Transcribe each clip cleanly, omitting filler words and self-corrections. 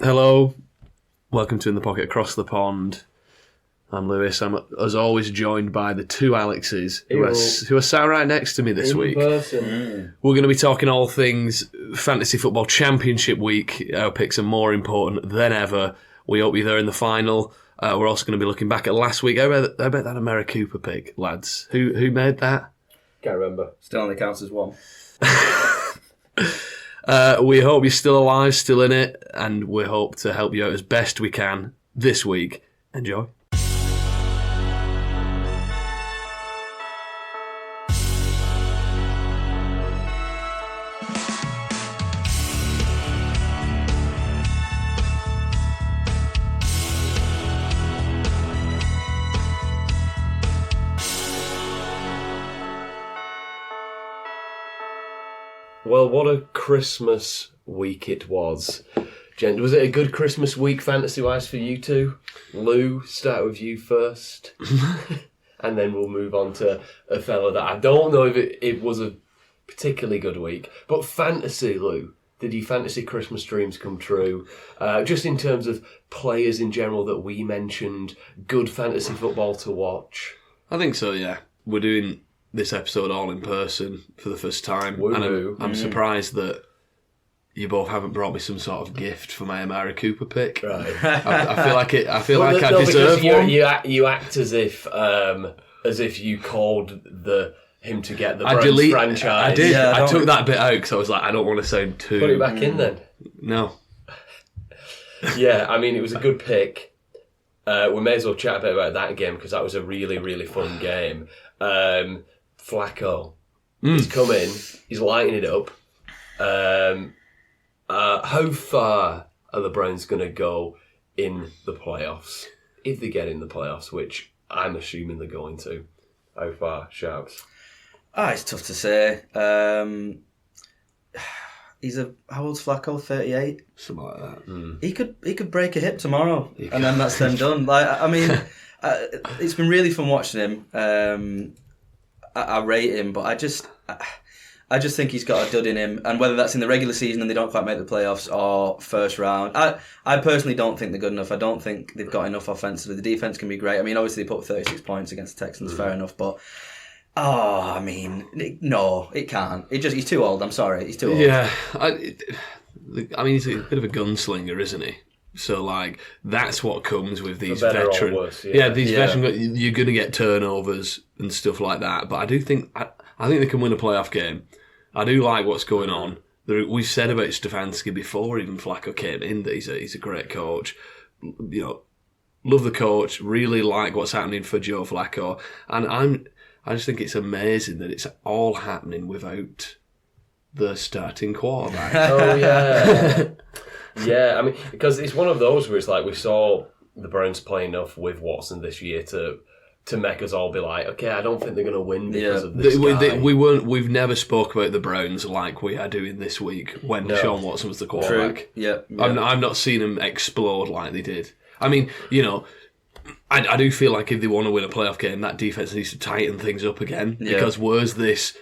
Hello, welcome to In the Pocket Across the Pond. I'm Lewis. I'm, as always, joined by the two Alexes who are sat right next to me this week. Person. We're going to be talking all things Fantasy Football Championship Week. Our picks are more important than ever. We hope you're there in the final. We're also going to be looking back at last week. I bet that Amari Cooper pick, lads. Who made that? Can't remember. Still only counts as one. We hope you're still alive, still in it, and we hope to help you out as best we can this week. Enjoy. Well, what a Christmas week it was. Jen, was it a good Christmas week fantasy-wise for you two? Lou, start with you first. And then we'll move on to a fella that I don't know if it was a particularly good week. But fantasy, Lou, did your fantasy Christmas dreams come true? Just in terms of players in general that we mentioned, good fantasy football to watch. I think so, yeah. We're doing this episode all in person for the first time. Woo-hoo. And I'm surprised that you both haven't brought me some sort of gift for my Amari Cooper pick. Right. I feel like I deserve one. You act as if you called him to get the Browns franchise. I did. Yeah, I took that bit out because I was like, I don't want to sound too... Put it back in then. No. Yeah, I mean, it was a good pick. We may as well chat a bit about that game because that was a really, really fun game. Flacco. He's come in. He's lighting it up. How far are the Browns going to go in the playoffs? If they get in the playoffs, which I'm assuming they're going to. How far, Sharples? It's tough to say. How old's Flacco? 38. Something like that. He could break a hip tomorrow, and then that's them done. It's been really fun watching him. I rate him, but I just think he's got a dud in him, and whether that's in the regular season and they don't quite make the playoffs or first round, I personally don't think they're good enough. I don't think they've got enough offensively. The defense can be great. I mean, obviously they put 36 points against the Texans, fair enough, but no, it can't. He's too old. I'm sorry, he's too old. Yeah, I mean, he's a bit of a gunslinger, isn't he? So, that's what comes with these veterans. These veterans, you're going to get turnovers and stuff like that. But I do think, I think they can win a playoff game. I do like what's going on. We've said about Stefanski before, even Flacco came in, that he's a great coach. You know, love the coach, really like what's happening for Joe Flacco. And I just think it's amazing that it's all happening without the starting quarterback. Oh, yeah. Yeah, I mean, because it's one of those where it's like we saw the Browns play enough with Watson this year to make us all be like, okay, I don't think they're going to win because of this guy. We've never spoke about the Browns like we are doing this week when Sean Watson was the quarterback. True. Yeah. I've not seen them explode like they did. I mean, you know, I do feel like if they want to win a playoff game, that defense needs to tighten things up again. Yeah. Because where's this,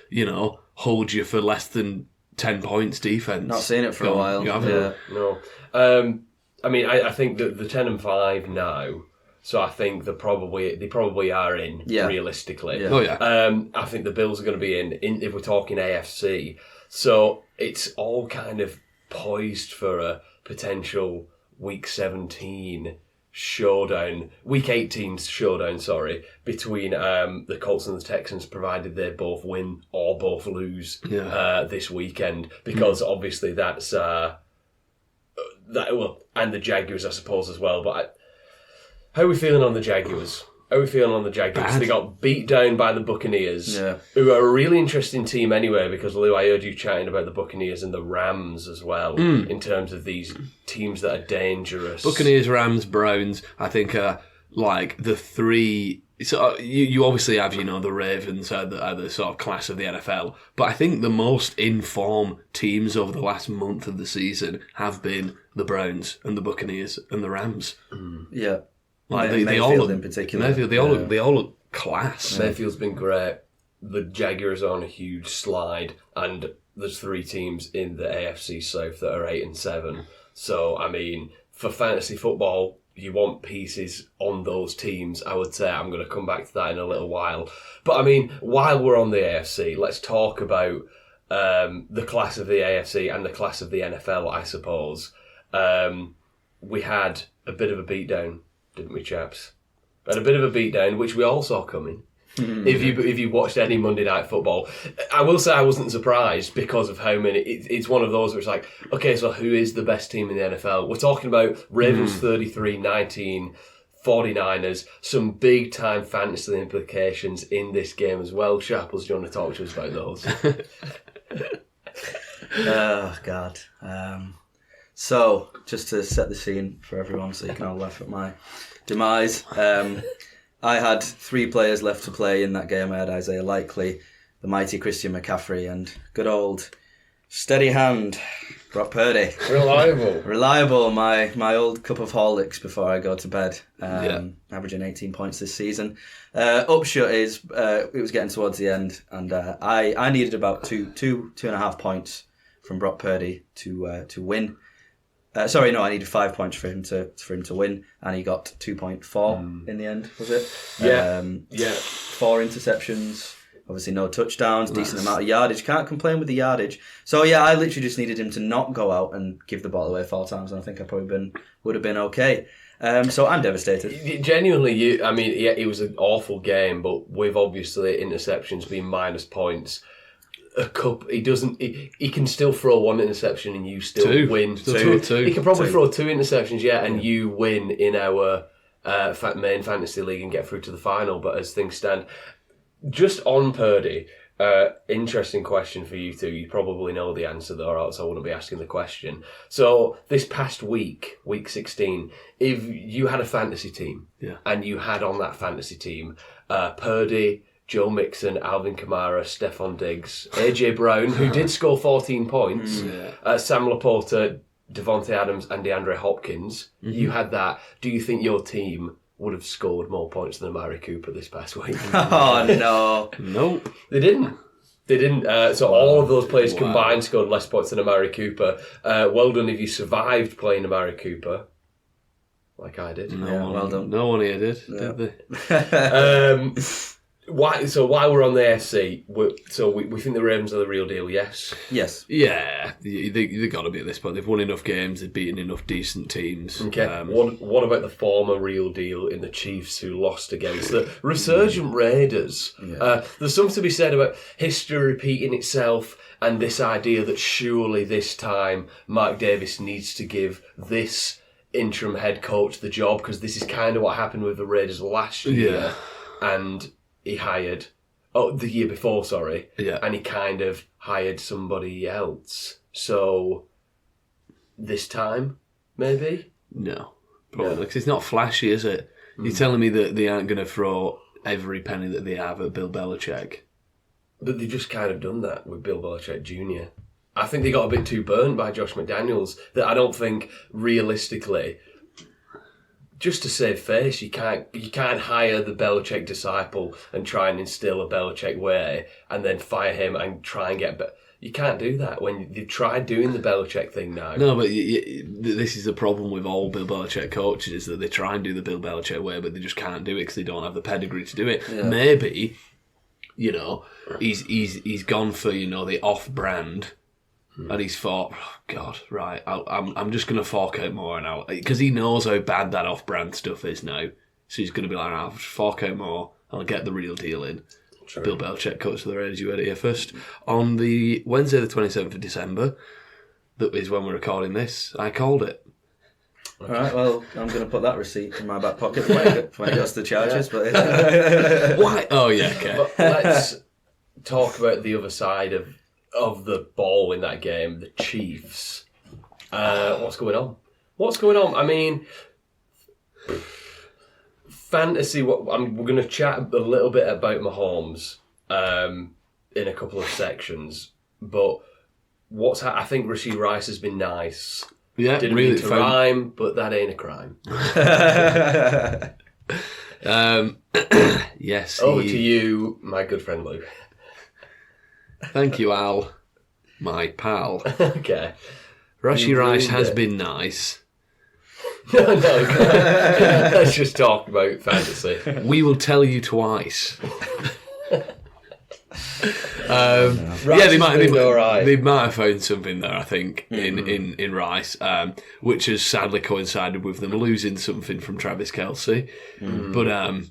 hold you for less than 10 points defense? Not seen it for a while. No. I mean, I think that the 10-5 now, so I think they probably are in, realistically. Yeah. Oh, yeah. I think the Bills are going to be in if we're talking AFC. So it's all kind of poised for a potential Week 17 showdown, Week 18 showdown, between the Colts and the Texans, provided they both win or both lose this weekend, because obviously that's and the Jaguars, I suppose, as well. But how are we feeling on the Jaguars? Bad. They got beat down by the Buccaneers, who are a really interesting team anyway, because, Lou, I heard you chatting about the Buccaneers and the Rams as well, in terms of these teams that are dangerous. Buccaneers, Rams, Browns, I think are like the three... So you obviously have, the Ravens are the sort of class of the NFL, but I think the most in-form teams over the last month of the season have been the Browns and the Buccaneers and the Rams. Yeah. Like they all look, in particular. Mayfield, they all look class. Mayfield's been great. The Jaguars are on a huge slide, and there's three teams in the AFC South that are 8-7. So, I mean, for fantasy football, you want pieces on those teams. I would say I'm going to come back to that in a little while. But, I mean, while we're on the AFC, let's talk about the class of the AFC and the class of the NFL, I suppose. We had a bit of a beatdown, didn't we, chaps? We had a bit of a beatdown, which we all saw coming. If you watched any Monday Night Football, I will say I wasn't surprised because of how many. It's one of those where it's like, okay, so who is the best team in the NFL? We're talking about Ravens 33-19, 49ers, some big time fantasy implications in this game as well. Sharples, do you want to talk to us about those? Oh God. So just to set the scene for everyone, so you can all laugh at my demise. I had 3 players left to play in that game. I had Isaiah Likely, the mighty Christian McCaffrey, and good old steady hand, Brock Purdy. Reliable, my old cup of Horlicks before I go to bed. Averaging 18 points this season. Upshot is, it was getting towards the end, and I needed about two and a half points from Brock Purdy to win. I needed 5 points for him to win, and he got 2.4 in the end. Was it? Yeah. 4 interceptions, obviously no touchdowns, decent amount of yardage. Can't complain with the yardage. So yeah, I literally just needed him to not go out and give the ball away 4 times, and I think I probably would have been okay. So I'm devastated. Genuinely, it was an awful game, but with obviously interceptions being minus points. He can still throw 1 interception and you still win. Two. He can probably throw 2 interceptions, and you win in our main fantasy league and get through to the final. But as things stand, just on Purdy, interesting question for you two. You probably know the answer though, or else I wouldn't be asking the question. So this past week 16, if you had a fantasy team and you had on that fantasy team Purdy, Joe Mixon, Alvin Kamara, Stephon Diggs, AJ Brown, who did score 14 points, Sam Laporta, Devontae Adams, and DeAndre Hopkins. You had that. Do you think your team would have scored more points than Amari Cooper this past week? Oh, no. Nope. They didn't. So all of those players combined scored less points than Amari Cooper. Well done if you survived playing Amari Cooper, like I did. Well done. No one here did they? While we're on the AFC, we think the Ravens are the real deal, yes? Yes. Yeah, they got to be at this point. They've won enough games, they've beaten enough decent teams. Okay, what about the former real deal in the Chiefs who lost against the resurgent Raiders? There's something to be said about history repeating itself and this idea that surely this time Mark Davis needs to give this interim head coach the job, because this is kind of what happened with the Raiders last year. And he hired, the year before, sorry. Yeah. And he kind of hired somebody else. So, this time, maybe? No, probably because it's not flashy, is it? You're telling me that they aren't going to throw every penny that they have at Bill Belichick? But they've just kind of done that with Bill Belichick Jr. I think they got a bit too burnt by Josh McDaniels, that I don't think, realistically, just to save face, you can't hire the Belichick disciple and try and instill a Belichick way and then fire him and try and get... You can't do that when you've tried doing the Belichick thing now. No, but this is the problem with all Bill Belichick coaches, is that they try and do the Bill Belichick way, but they just can't do it because they don't have the pedigree to do it. Yeah. Maybe, he's gone for, the off-brand... And he's thought, oh God, right, I'm just going to fork out more now. Because he knows how bad that off-brand stuff is now. So he's going to be like, I'll just fork out more. I'll get the real deal in. True. Bill Belichick, coach of the Raiders, you heard it here first. On the Wednesday the 27th of December, that is when we're recording this, I called it. All right, well, I'm going to put that receipt in my back pocket when it goes to the charges. But Why? Oh, yeah, okay. But let's talk about the other side of the ball in that game, the Chiefs. What's going on? I mean, fantasy. We're going to chat a little bit about Mahomes in a couple of sections, but I think Rashee Rice has been nice. Yeah, didn't really mean to rhyme, but that ain't a crime. Yes. Over to you, my good friend Lou. Thank you, Al, my pal. Okay. Rashee Rice has been nice. No, let's just talk about fantasy. We will tell you twice. They might have found something there, I think, in Rice, which has sadly coincided with them losing something from Travis Kelce. But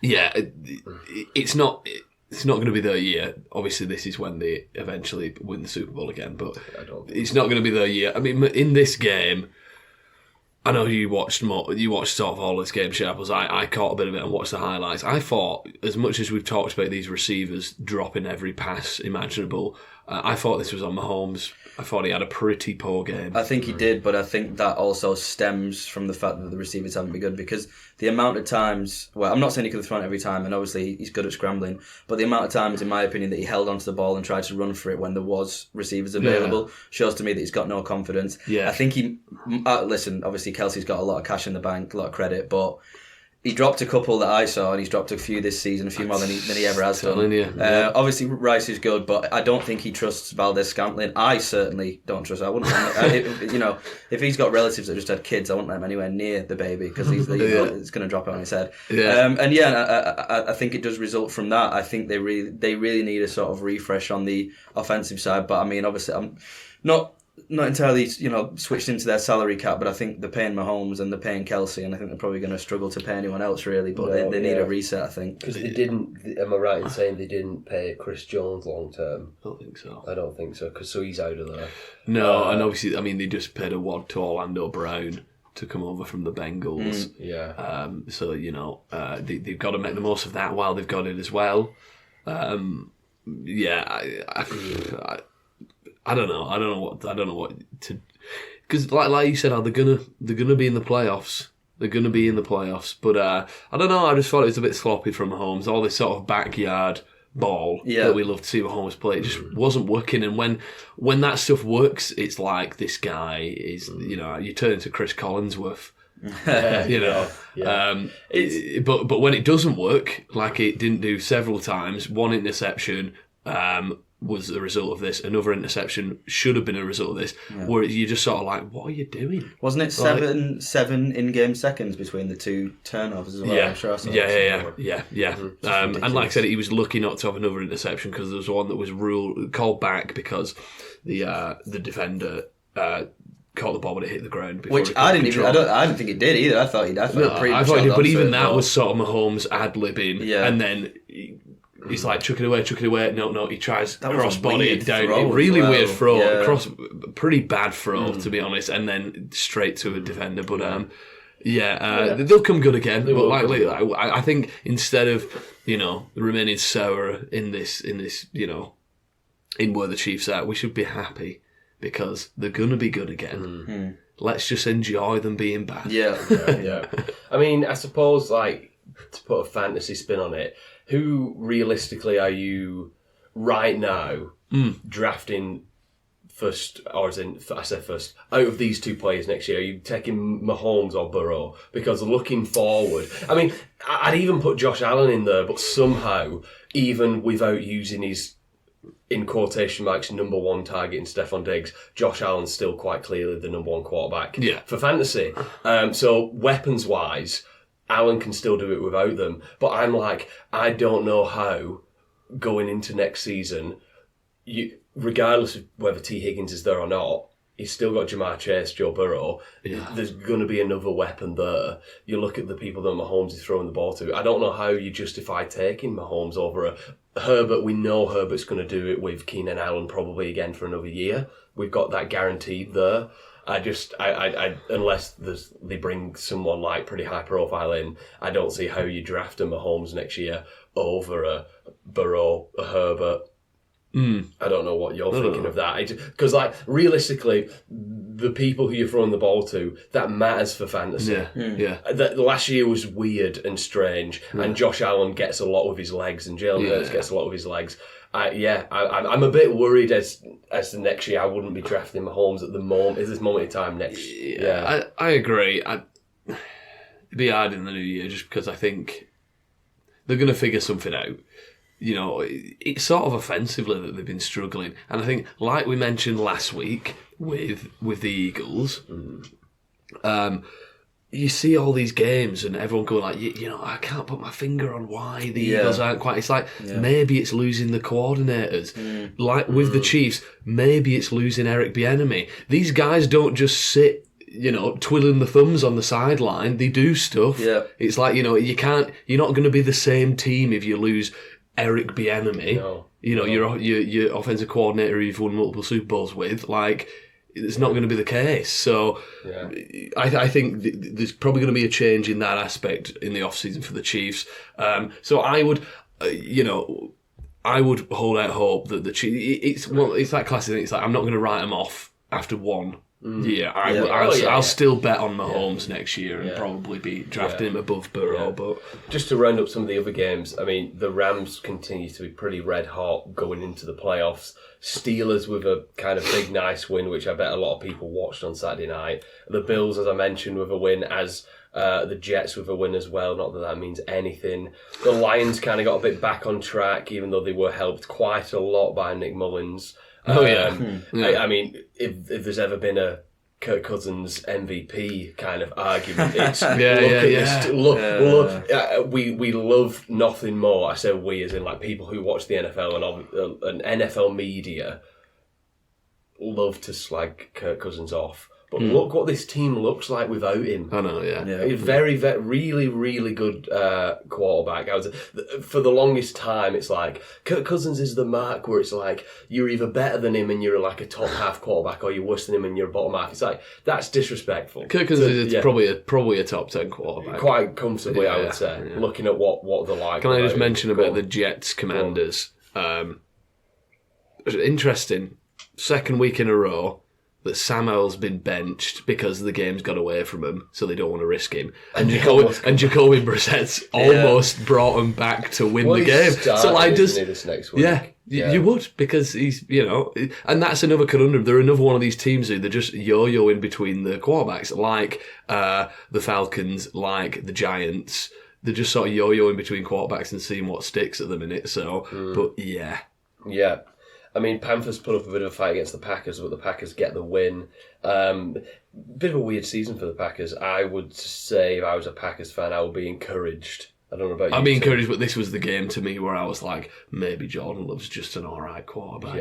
it's not going to be their year. Obviously, this is when they eventually win the Super Bowl again, but it's not going to be their year. I mean, in this game, I know you watched sort of all this game, Sharples. I caught a bit of it and watched the highlights. I thought, as much as we've talked about these receivers dropping every pass imaginable, I thought this was on Mahomes. I thought he had a pretty poor game. I think he did, but I think that also stems from the fact that the receivers haven't been good, because the amount of times, well, I'm not saying he could have thrown it every time, and obviously he's good at scrambling, but the amount of times, in my opinion, that he held onto the ball and tried to run for it when there was receivers available shows to me that he's got no confidence. Yeah. I think listen, obviously Kelsey's got a lot of cash in the bank, a lot of credit, but he dropped a couple that I saw, and he's dropped a few this season, a few more than he ever has done. Obviously, Rice is good, but I don't think he trusts Valdez-Scantling. I certainly don't trust. I wouldn't. If he's got relatives that just had kids, I wouldn't let him anywhere near the baby, because it's going to drop on his head. I think it does result from that. I think they really need a sort of refresh on the offensive side. But I mean, obviously, I'm not entirely, switched into their salary cap, but I think they're paying Mahomes and they're paying Kelce, and I think they're probably going to struggle to pay anyone else, really. But they need a reset, I think. Because they didn't. Am I right in saying they didn't pay Chris Jones long term? I don't think so. I don't think so, because he's out of there. No, and obviously, I mean, they just paid a wad to Orlando Brown to come over from the Bengals. They've got to make the most of that while they've got it as well. I don't know what to, because like you said, they're gonna be in the playoffs. They're gonna be in the playoffs, but I don't know. I just thought it was a bit sloppy from Mahomes. All this sort of backyard ball that we love to see Mahomes play, it just wasn't working. And when that stuff works, it's like this guy is, you turn into Chris Collinsworth. But when it doesn't work, like it didn't do several times, one interception was the result of this. Another interception should have been a result of this. Where you're just sort of like, what are you doing? Wasn't it seven in-game seconds between the two turnovers as well? Yeah, I'm sure I saw And like I said, he was lucky not to have another interception, because there was one that was called back because the defender caught the ball when it hit the ground. Which I didn't think it did either. I thought it did, but even that was sort of Mahomes ad-libbing, and then he's like, chuck it away. No, he tries cross-body it down. Really weird throw. Pretty bad throw, to be honest, and then straight to a defender. But they'll come good again. But I think instead of, remaining sour in this, in where the Chiefs are, we should be happy, because they're going to be good again. Let's just enjoy them being bad. Yeah. I mean, I suppose, like, to put a fantasy spin on it, who realistically are you right now drafting first, or I said first, out of these two players next year? Are you taking Mahomes or Burrow? Because looking forward, I mean, I'd even put Josh Allen in there, but somehow, even without using his, in quotation marks, number one target in Stephon Diggs, Josh Allen's still quite clearly the number one quarterback for fantasy. So weapons-wise, Allen can still do it without them. But I'm like, I don't know how, going into next season, regardless of whether T. Higgins is there or not, he's still got Jamar Chase, Joe Burrow. There's going to be another weapon there. You look at the people that Mahomes is throwing the ball to. I don't know how you justify taking Mahomes over a Herbert. We know Herbert's going to do it with Keenan Allen probably again for another year. We've got that guaranteed there. I unless they bring someone like pretty high profile in, I don't see how you draft a Mahomes next year over a Burrow, a Herbert. I don't know what you're thinking of that. Because, like, realistically, the people who you're throwing the ball to, that matters for fantasy. Last year was weird and strange, and Josh Allen gets a lot with his legs, and Jalen Hurts gets a lot with his legs. I'm a bit worried as to next year. I wouldn't be drafting Mahomes at this moment in time next year. I agree. It'd be hard in the new year, just because I think they're going to figure something out. It's sort of offensively that they've been struggling. And I think, like we mentioned last week, with the Eagles. You see all these games and everyone going like, you know, I can't put my finger on why the Eagles aren't quite. It's like maybe it's losing the coordinators. Like with the Chiefs, maybe it's losing Eric Bieniemy. These guys don't just sit, you know, twiddling the thumbs on the sideline. They do stuff. Yeah. It's like, you know, you're not going to be the same team if you lose Eric Bieniemy. No. You know, your offensive coordinator you've won multiple Super Bowls with, like, it's not going to be the case. So I think there's probably going to be a change in that aspect in the off-season for the Chiefs. So I would, I would hold out hope that the Chiefs, it's that classic thing. It's like, I'm not going to write them off after one year. I'll still bet on Mahomes next year and probably be drafting him above Burrow. But just to round up some of the other games, I mean, the Rams continue to be pretty red hot going into the playoffs. Steelers with a kind of big, nice win, which I bet a lot of people watched on Saturday night. The Bills, as I mentioned, with a win, as the Jets with a win as well. Not that that means anything. The Lions kind of got a bit back on track, even though they were helped quite a lot by Nick Mullins. I mean, if there's ever been a Kirk Cousins MVP kind of argument, it's we love nothing more. I say we as in like people who watch the NFL and NFL media love to slag Kirk Cousins off. But look what this team looks like without him. I know, A very, very, really, really good quarterback. For the longest time, it's like, Kirk Cousins is the mark where it's like, you're either better than him and you're like a top half quarterback, or you're worse than him and you're a bottom half. It's like, that's disrespectful. Kirk Cousins is probably a top 10 quarterback. Quite comfortably, I would say, looking at what they're like. Can I just mention about the Jets Commanders? Interesting. Second week in a row that Samuel's been benched because the game's got away from him, so they don't want to risk him. And Jacoby Brissett's almost brought him back to win the game. So like, this next week. You would, because he's, you know, and that's another conundrum. They're another one of these teams who they're just yo-yoing between the quarterbacks, like the Falcons, like the Giants. They're just sort of yo-yoing between quarterbacks and seeing what sticks at the minute. So, but yeah. I mean, Panthers put up a bit of a fight against the Packers, but the Packers get the win. Bit of a weird season for the Packers. I would say if I was a Packers fan, I would be encouraged. I don't know about you. I'd be encouraged, but this was the game to me where I was like, maybe Jordan Love's just an alright quarterback.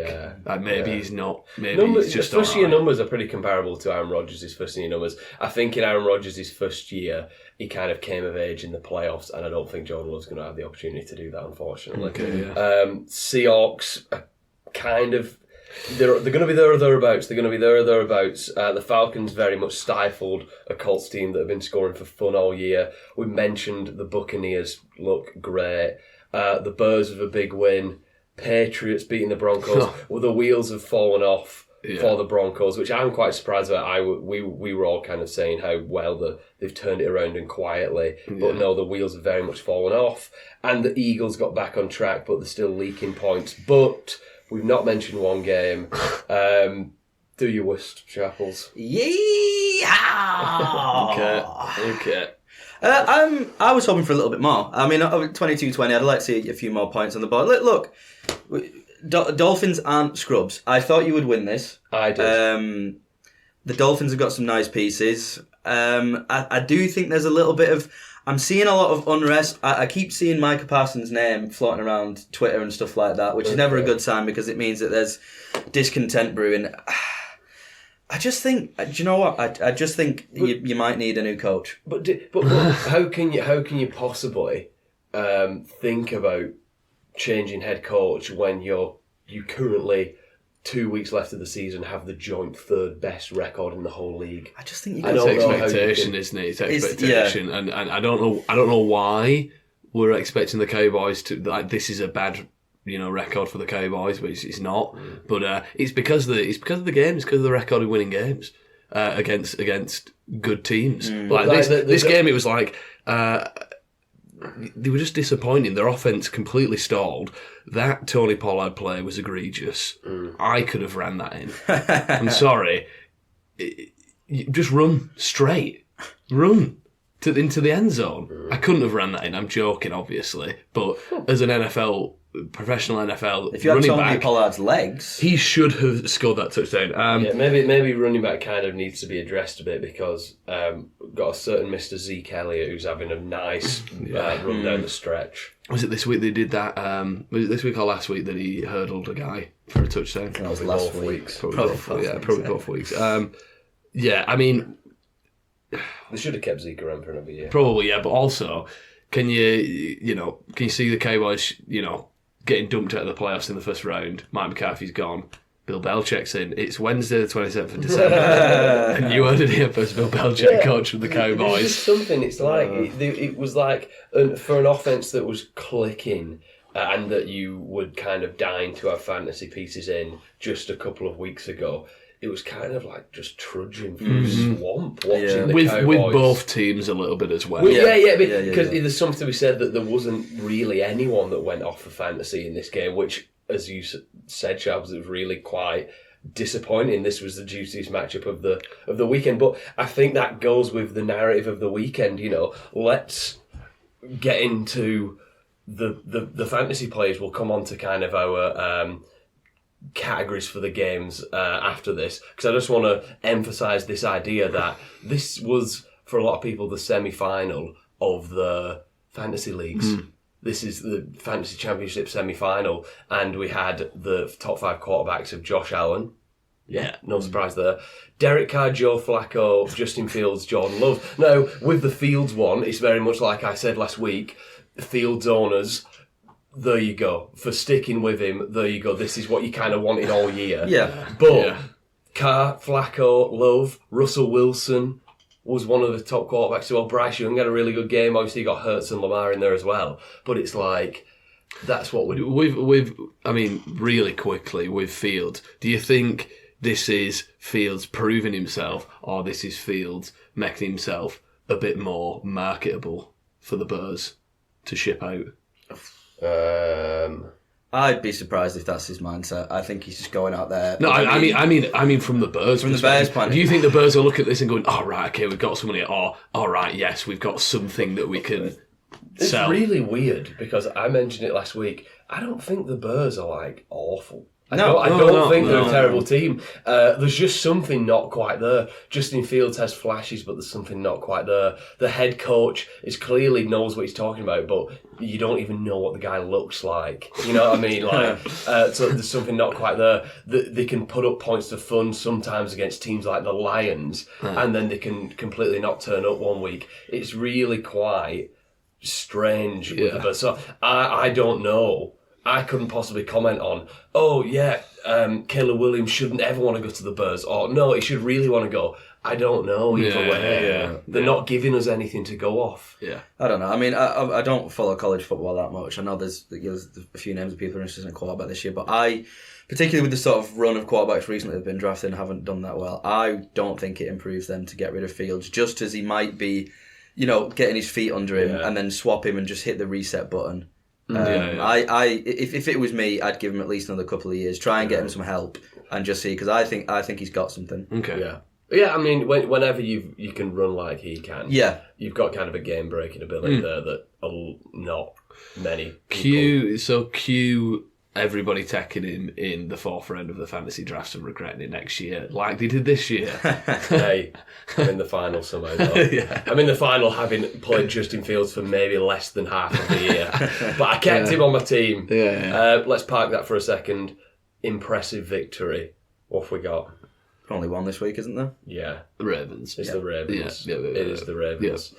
He's not. Maybe he's just alright. First year numbers are pretty comparable to Aaron Rodgers' first year numbers. I think in Aaron Rodgers' first year, he kind of came of age in the playoffs, and I don't think Jordan Love's going to have the opportunity to do that, unfortunately. Seahawks are kind of, they're going to be there or thereabouts. The Falcons very much stifled a Colts team that have been scoring for fun all year. We mentioned the Buccaneers look great. The Bears with a big win. Patriots beating the Broncos. Well, the wheels have fallen off for the Broncos, which I'm quite surprised about. We were all kind of saying how well they've turned it around and quietly. But no, the wheels have very much fallen off. And the Eagles got back on track, but they're still leaking points. But we've not mentioned one game. Do your worst, Sharples. Yeah. Okay. I was hoping for a little bit more. I mean, 22-20, I'd like to see a few more points on the board. Look, Dolphins aren't scrubs. I thought you would win this. I did. The Dolphins have got some nice pieces. I do think there's a little bit of... I'm seeing a lot of unrest. I keep seeing Micah Parsons' name floating around Twitter and stuff like that, which is never a good sign because it means that there's discontent brewing. I just think, do you know what? I just think you might need a new coach. But how can you possibly think about changing head coach when you currently 2 weeks left of the season have the joint third best record in the whole league? I just think it's expectation, isn't it? It's expectation, and I don't know why we're expecting the Cowboys to like this is a bad record for the Cowboys, but it's not. But it's because of the games, because of the record of winning games against good teams. Like this game, it was like. They were just disappointing. Their offense completely stalled. That Tony Pollard play was egregious. I could have ran that in. I'm sorry. Just run straight. Run into the end zone. I couldn't have ran that in. I'm joking, obviously. But as an NFL professional NFL If you had running Tony back, Pollard's legs, he should have scored that touchdown. Maybe running back kind of needs to be addressed a bit because got a certain Mr. Zeke Elliott who's having a nice run down the stretch. Was it this week they did that? Was it this week or last week that he hurdled a guy for a touchdown? that was last week. Probably both weeks. I mean, they should have kept Zeke around for another year. Probably, yeah, but also, can you see the Cowboys, getting dumped out of the playoffs in the first round? Mike McCarthy's gone. Bill Belichick's in. It's Wednesday the 27th of December. And you heard it here first, Bill Belichick, coach of the Cowboys. It's just something, it's like, it was like, for an offense that was clicking and that you would kind of dying to have fantasy pieces in just a couple of weeks ago, it was kind of like just trudging through swamp watching the Cowboys. With both teams a little bit as well. Because there's something to be said that there wasn't really anyone that went off for fantasy in this game, which, as you said, Sharples, it was really quite disappointing. This was the juiciest matchup of the weekend, but I think that goes with the narrative of the weekend. Let's get into the fantasy players. We'll come on to kind of our categories for the games after this, because I just want to emphasise this idea that this was, for a lot of people, the semi-final of the fantasy leagues. This is the Fantasy Championship semi-final, and we had the top 5 quarterbacks of Josh Allen. Yeah, no surprise there. Derek Carr, Joe Flacco, Justin Fields, Jordan Love. Now, with the Fields one, it's very much like I said last week, Fields owners, there you go. For sticking with him, there you go. This is what you kind of wanted all year. Yeah. But Carr, Flacco, Love, Russell Wilson was one of the top quarterbacks. Well, Bryce Young had a really good game. Obviously, you got Hurts and Lamar in there as well. But it's like, that's what we're doing. Really quickly, with Fields, do you think this is Fields proving himself, or this is Fields making himself a bit more marketable for the Bears to ship out? I'd be surprised if that's his mindset. I think he's just going out there. No, I mean from the Bears. From the Bears' point. Do you think the Bears will look at this and going, "Oh right, okay, we've got somebody," or "All right, yes, we've got something that we can sell"? It's really weird because I mentioned it last week. I don't think the Bears are like awful. I don't think they're a terrible team. There's just something not quite there. Justin Fields has flashes, but there's something not quite there. The head coach clearly knows what he's talking about, but you don't even know what the guy looks like. You know what I mean? So there's something not quite there. They can put up points to fun sometimes against teams like the Lions, and then they can completely not turn up one week. It's really quite strange with the Bears. So I don't know. I couldn't possibly comment on, Caleb Williams shouldn't ever want to go to the Bears, or no, he should really want to go. I don't know either way. They're not giving us anything to go off. Yeah, I don't know. I mean, I don't follow college football that much. I know there's a few names of people who are interested in quarterback this year, but particularly with the sort of run of quarterbacks recently that have been drafted and haven't done that well, I don't think it improves them to get rid of Fields, just as he might be, getting his feet under him and then swap him and just hit the reset button. If it was me, I'd give him at least another couple of years, try and get him some help, and just see, because I think he's got something. Okay. Yeah. I mean, whenever you can run like he can, you've got kind of a game breaking ability there that not many people. Cue everybody taking him in the 4th round of the fantasy drafts and regretting it next year, like they did this year. Hey, I'm in the final somehow, though. I'm in the final having played Justin Fields for maybe less than half of the year. But I kept him on my team. Let's park that for a second. Impressive victory. What have we got? Only one this week, isn't there? Yeah. The Ravens. It's the Ravens. It is the Ravens.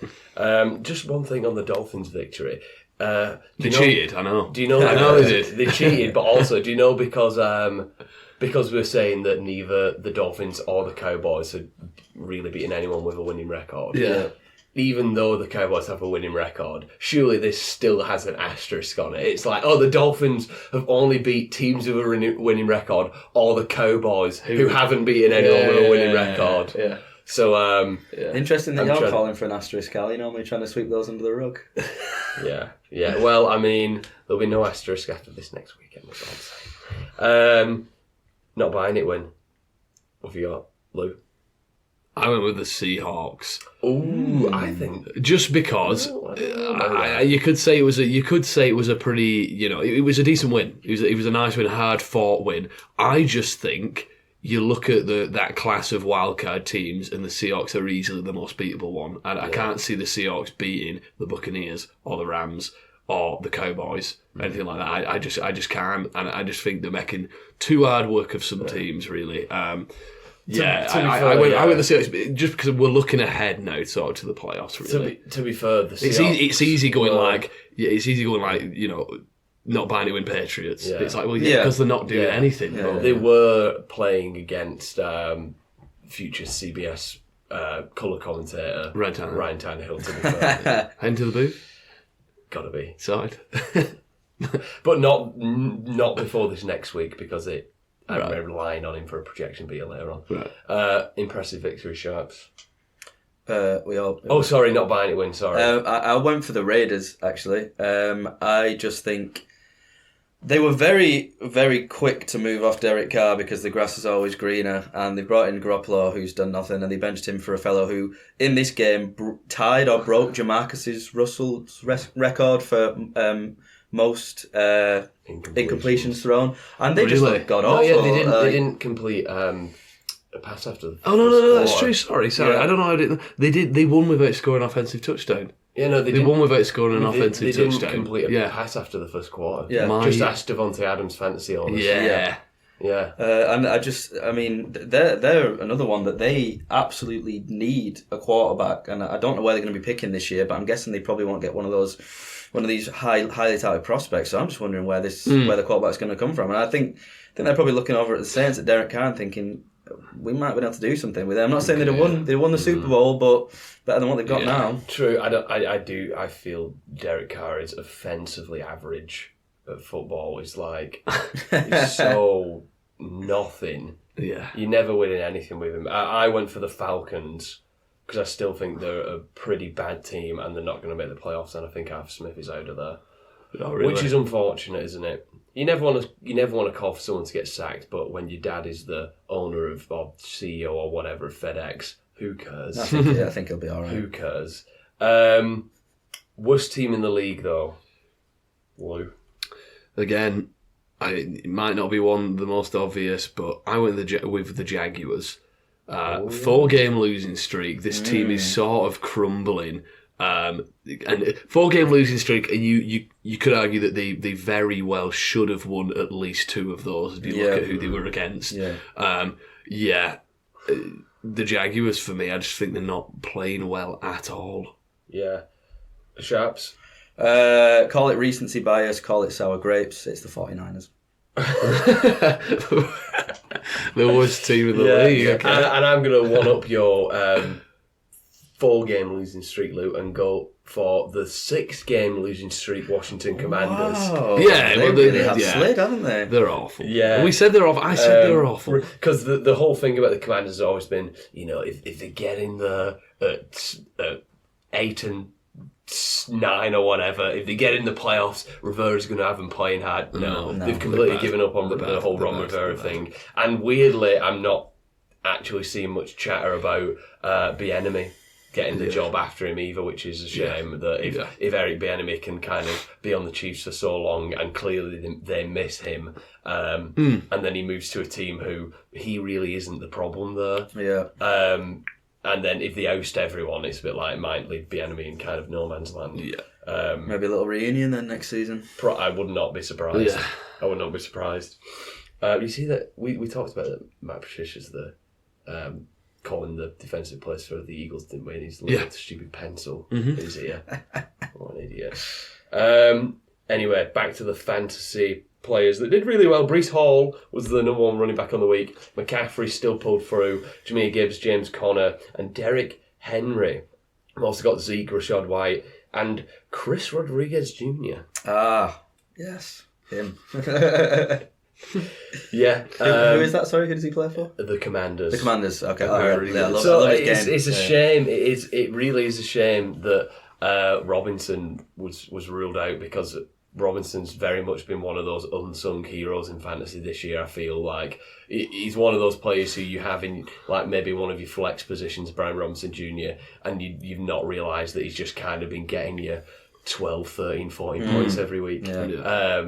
Just one thing on the Dolphins' victory. They cheated, I know. Do you know? I know they did. They cheated, but also, do you know because we're saying that neither the Dolphins or the Cowboys had really beaten anyone with a winning record? Yeah. Even though the Cowboys have a winning record, surely this still has an asterisk on it. It's like, the Dolphins have only beat teams with a winning record, or the Cowboys who haven't beaten anyone with a winning record. Yeah. So, interesting that you're calling for an asterisk, Cal. You're normally trying to sweep those under the rug. Yeah. Well, I mean, there'll be no asterisk after this next weekend, that's all I'm saying. Not buying it, Win. What have you got, Lou? I went with the Seahawks. Ooh, I think just because you could say it was a pretty, it was a decent win. It was a nice win, hard fought win. I just think you look at that class of wildcard teams, and the Seahawks are easily the most beatable one. And I can't see the Seahawks beating the Buccaneers or the Rams or the Cowboys, anything like that. I just can't, and I just think they're making too hard work of some teams, really. I went the Seahawks just because we're looking ahead now, sort of, to the playoffs. Really, to be fair, the Seahawks, it's easy going not buying it with Patriots. Yeah. It's like, because they're not doing anything. Yeah. They were playing against future CBS colour commentator Ryan Tannehill. To be fair, heading to the booth. Gotta be side, but not before this next week because I'm relying on him for a projection beat later on. Right. Impressive victory, Sharps. Sorry, not buying it win. Sorry, I went for the Raiders. Actually, I just think they were very, very quick to move off Derek Carr because the grass is always greener, and they brought in Garoppolo, who's done nothing, and they benched him for a fellow who, in this game, tied or broke Jamarcus Russell's record for most incompletions thrown, and they just got off. Yeah, they didn't complete a pass after the no, that's true. Sorry. Yeah. I don't know how they won without scoring an offensive touchdown. Yeah, no, they won without scoring an offensive touchdown. They didn't complete a pass after the first quarter. Yeah, just ask Devontae Adams fantasy owners. Yeah. And they're another one that they absolutely need a quarterback, and I don't know where they're going to be picking this year, but I'm guessing they probably won't get one of these highly touted prospects. So I'm just wondering where the quarterback's going to come from, and I think they're probably looking over at the Saints at Derek Carr and thinking, we might be able to do something with it. I'm not saying they won the Super Bowl, but better than what they've got now. True. I feel Derek Carr is offensively average at football. It's like he's so nothing. Yeah. You're never winning anything with him. I went for the Falcons because I still think they're a pretty bad team and they're not going to make the playoffs. And I think Arthur Smith is out of there, which is unfortunate, isn't it? You never want to call for someone to get sacked, but when your dad is the owner of or CEO or whatever of FedEx, who cares? I think he'll be all right. Who cares? Worst team in the league, though, Lou. Again, it might not be the most obvious, but I went with the Jaguars. 4-game losing streak. This team is sort of crumbling. And 4-game losing streak, and you could argue that they very well should have won at least 2 of those if you look at who they were against. The Jaguars, for me, I just think they're not playing well at all. Yeah. Sharps? Call it recency bias, call it sour grapes. It's the 49ers. The worst team in the league. Okay. And I'm going to one-up your 4-game losing streak, Luke, and go for the 6-game losing streak Washington Commanders. Wow. Yeah, they really have slid, haven't they? They're awful. Yeah. We said they're awful. I said they were awful. Because the whole thing about the Commanders has always been, if they get in there at 8-9 or whatever, if they get in the playoffs, Rivera's going to have them playing hard. No, they've completely given up on the whole Ron Rivera thing. And weirdly, I'm not actually seeing much chatter about Bieniemy getting the job after him either, which is a shame. That if Eric Bieniemy can kind of be on the Chiefs for so long and clearly they miss him, and then he moves to a team who he really isn't the problem there. Yeah. And then if they oust everyone, it's a bit like it might leave Bieniemy in kind of no man's land. Yeah. Maybe a little reunion then next season. I would not be surprised. Yeah. I would not be surprised. You see that we talked about that Matt Patricia's calling the defensive players for the Eagles, didn't we? And he's looking at the stupid pencil in his ear. What an idiot. Anyway, back to the fantasy players that did really well. Breece Hall was the number 1 running back on the week. McCaffrey still pulled through. Jahmyr Gibbs, James Conner, and Derrick Henry. I've also got Zeke, Rashad White, and Chris Rodriguez Jr. Ah, yes, him. Yeah. Who is that? Sorry, who does he play for? The Commanders. The Commanders. Okay. It's a shame. It really is a shame that Robinson was ruled out because Robinson's very much been one of those unsung heroes in fantasy this year. I feel like he's one of those players who you have in like maybe one of your flex positions, Brian Robinson Jr., and you've not realised that he's just kind of been getting you 12, 13, 14 points every week. Yeah.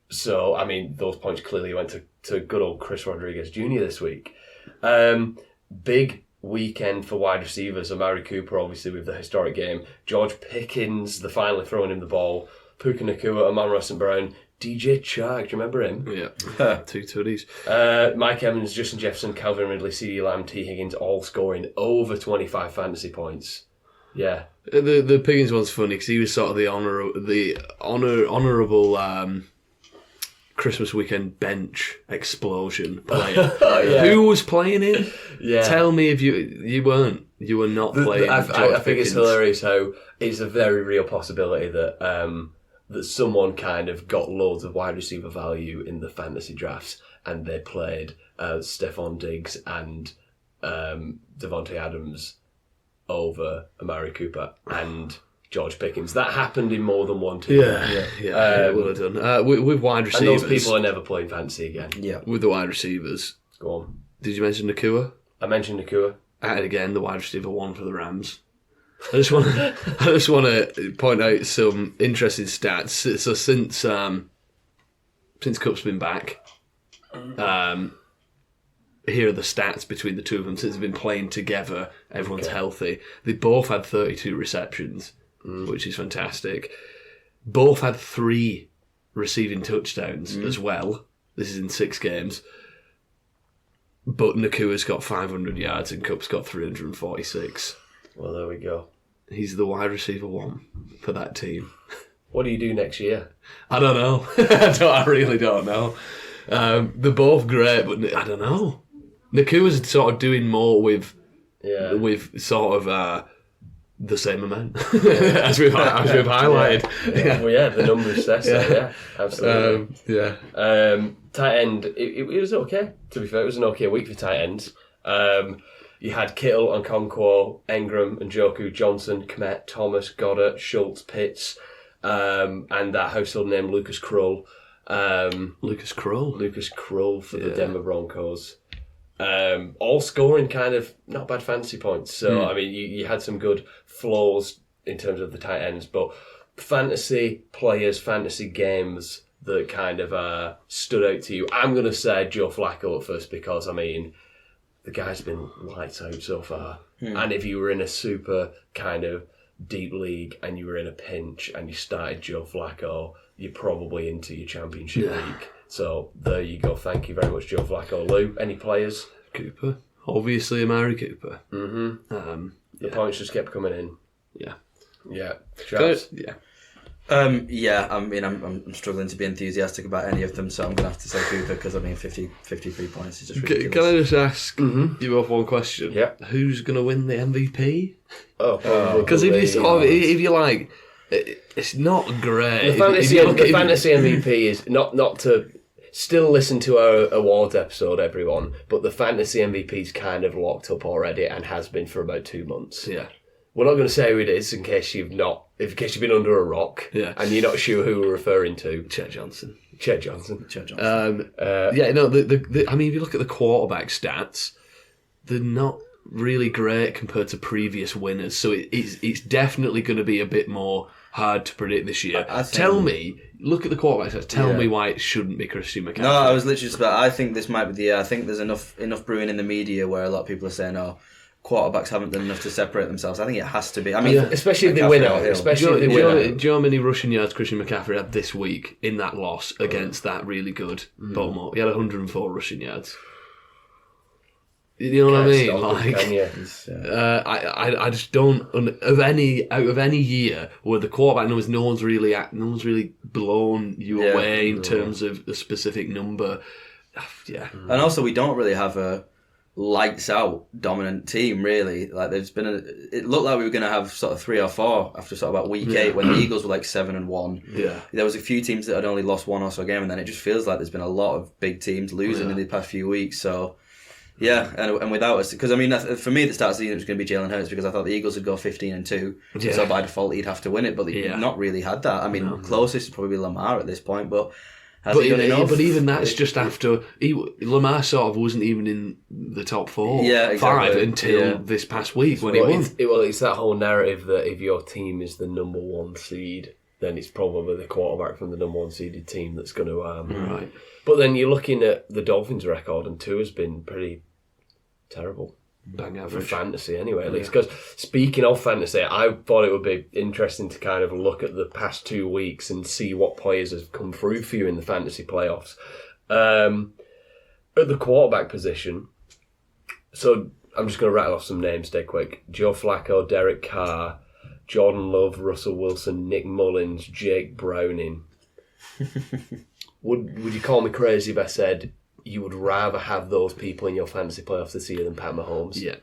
So, I mean, those points clearly went to good old Chris Rodriguez Jr. this week. Big weekend for wide receivers. Amari Cooper, obviously, with the historic game. George Pickens, the finally throwing him the ball. Puka Nacua, Amon-Ra St. Brown. DJ Chark, do you remember him? Yeah. 2 tutties. Mike Evans, Justin Jefferson, Calvin Ridley, CeeDee Lamb, T. Higgins, all scoring over 25 fantasy points. Yeah. The Pickens one's funny because he was sort of the honourable Christmas weekend bench explosion player. Who was playing him? Yeah. Tell me if you weren't. You were not playing. I think it's hilarious how it's a very real possibility that that someone kind of got loads of wide receiver value in the fantasy drafts and they played Stephon Diggs and Devontae Adams over Amari Cooper and George Pickens. That happened in more than one team. Yeah, it would have done. With wide receivers. And those people are never playing fantasy again. Yeah. With the wide receivers. Go on. Did you mention Nacua? I mentioned Nacua. And again, the wide receiver 1 for the Rams. I just want to point out some interesting stats. So since Cup's been back, here are the stats between the two of them. Since they've been playing together, everyone's healthy. They both had 32 receptions, which is fantastic. Both had 3 receiving touchdowns as well. This is in 6 games. But Nakua's got 500 yards and Cup's got 346. Well, there we go. He's the wide receiver 1 for that team. What do you do next year? I don't know. I really don't know. They're both great, but I don't know. Nakua's sort of doing more with sort of the same amount as we've highlighted. Yeah, the numbers says that. Yeah, absolutely. Tight end, it was okay. To be fair, it was an okay week for tight ends. You had Kittle, Okonkwo, Engram, Njoku, Johnson, Kmet, Thomas, Goddard, Schultz, Pitts, and that household name Lucas Krull. Lucas Krull for the Denver Broncos. All scoring kind of not bad fantasy points. So, I mean, you had some good flows in terms of the tight ends, but fantasy players, fantasy games that kind of stood out to you. I'm going to say Joe Flacco at first because, I mean, the guy's been lights out so far. And if you were in a super kind of deep league and you were in a pinch and you started Joe Flacco, you're probably into your championship league. So there you go. Thank you very much, Joe Flacco. Lou, any players? Cooper. Obviously, Amari Cooper. Mm-hmm. The points just kept coming in. Yeah. Sharples? Yeah. I mean, I'm struggling to be enthusiastic about any of them, so I'm going to have to say Cooper because, I mean, 53 points is just ridiculous. Can I just ask you both one question? Yeah. Who's going to win the MVP? Because if you like, it's not great. The fantasy MVP is not to still listen to our awards episode, everyone, but the fantasy MVP is kind of locked up already and has been for about 2 months. Yeah. We're not going to say who it is in case you've been under a rock and you're not sure who we're referring to. Chet Johnson. I mean, if you look at the quarterback stats, they're not really great compared to previous winners. So it's definitely going to be a bit more hard to predict this year. Look at the quarterback stats. Tell me why it shouldn't be Christian McCaffrey. No, I was literally just about. I think this might be the year. I think there's enough brewing in the media where a lot of people are saying, "Oh, quarterbacks haven't done enough to separate themselves." I think it has to be. I mean, especially if they win out. Do you know how many rushing yards Christian McCaffrey had this week in that loss against that really good Baltimore? He had 104 rushing yards. You know what I mean? I just don't out of any year where the quarterback numbers no one's really blown you away in terms of the specific number. Yeah, and also we don't really have a lights out dominant team really. Like it looked like we were going to have sort of 3 or 4 after sort of about week 8 when the Eagles were like 7-1. Yeah, there was a few teams that had only lost 1 or so game, and then it just feels like there's been a lot of big teams losing in the past few weeks. So. Yeah, and without us, because I mean, for me, the start of the season it was going to be Jalen Hurts because I thought the Eagles would go 15-2, so by default he'd have to win it, but they've not really had that. I mean, closest is probably Lamar at this point, but has he done enough? But even that's just after Lamar sort of wasn't even in the top 4, 5 until this past week when he won. It's that whole narrative that if your team is the number 1 seed, then it's probably the quarterback from the number 1 seeded team that's going to right. But then you're looking at the Dolphins' record, and Tua's been pretty terrible. Bang average. For fantasy, anyway, at least. Because speaking of fantasy, I thought it would be interesting to kind of look at the past 2 weeks and see what players have come through for you in the fantasy playoffs. At the quarterback position, so I'm just going to rattle off some names dead quick. Joe Flacco, Derek Carr, Jordan Love, Russell Wilson, Nick Mullins, Jake Browning. Would you call me crazy if I said you would rather have those people in your fantasy playoffs this year than Pat Mahomes? Yeah.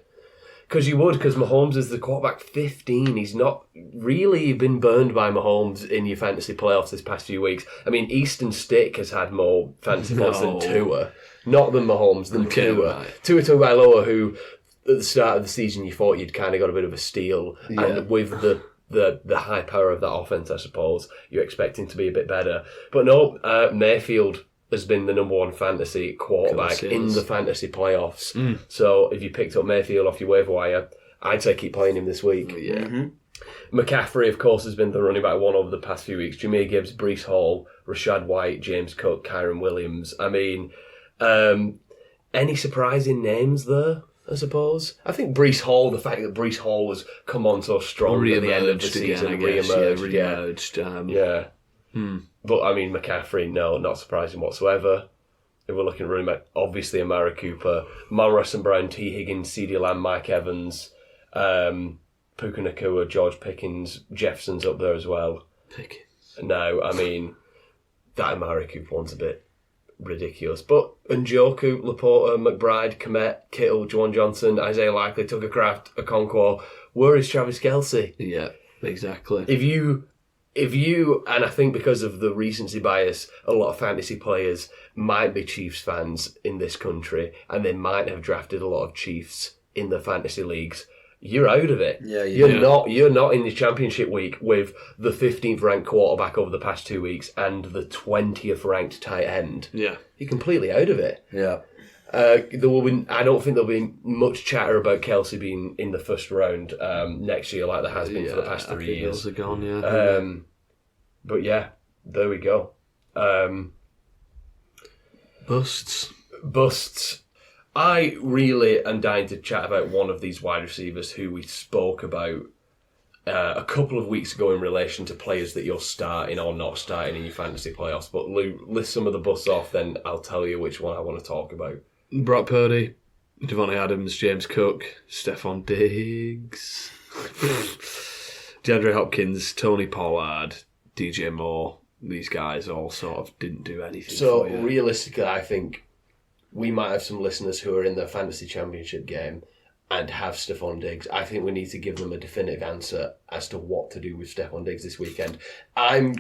Because you would, because Mahomes is the quarterback 15. He's not really been burned by Mahomes in your fantasy playoffs this past few weeks. I mean, Eastern Stick has had more fantasy points than Tua. Not than Mahomes, than Tua. Right. Tua Tagovailoa, who at the start of the season you thought you'd kind of got a bit of a steal. Yeah. And with the high power of that offense, I suppose, you're expecting to be a bit better. But no, Mayfield has been the number 1 fantasy quarterback in the fantasy playoffs. So if you picked up Mayfield off your waiver wire, I'd say keep playing him this week. Yeah. Mm-hmm. McCaffrey, of course, has been the running back 1 over the past few weeks. Jameer Gibbs, Breece Hall, Rashad White, James Cook, Kyron Williams. I mean, any surprising names there, I suppose? I think Breece Hall, the fact that Breece Hall has come on so strong at the end of the season, re-emerged. But, I mean, McCaffrey, no, not surprising whatsoever. If we're looking at running back, obviously Amari Cooper, Monroe and Brown, T. Higgins, CeeDee Lamb, Mike Evans, Puka Nacua, George Pickens, Jefferson's up there as well. Pickens. No, I mean, that Amari Cooper one's a bit ridiculous. But Njoku, Laporta, McBride, Kmet, Kittle, Juwan Johnson, Isaiah Likely, Tucker Craft, Okonkwo. Where is Travis Kelce? Yeah, exactly. If you, and I think because of the recency bias, a lot of fantasy players might be Chiefs fans in this country, and they might have drafted a lot of Chiefs in the fantasy leagues. You're out of it. Yeah, You're not in the championship week with the 15th ranked quarterback over the past 2 weeks and the 20th ranked tight end. Yeah, you're completely out of it. Yeah. I don't think there'll be much chatter about Kelce being in the first round next year, like there has been for the past 3 years. Those are gone, But yeah, there we go. Busts. I really am dying to chat about one of these wide receivers who we spoke about a couple of weeks ago in relation to players that you're starting or not starting in your fantasy playoffs. But Lou, list some of the busts off, then I'll tell you which one I want to talk about. Brock Purdy, Devontae Adams, James Cook, Stephon Diggs, DeAndre Hopkins, Tony Pollard, DJ Moore. These guys all sort of didn't do anything. So realistically, I think we might have some listeners who are in the fantasy championship game and have Stephon Diggs. I think we need to give them a definitive answer as to what to do with Stephon Diggs this weekend. I'm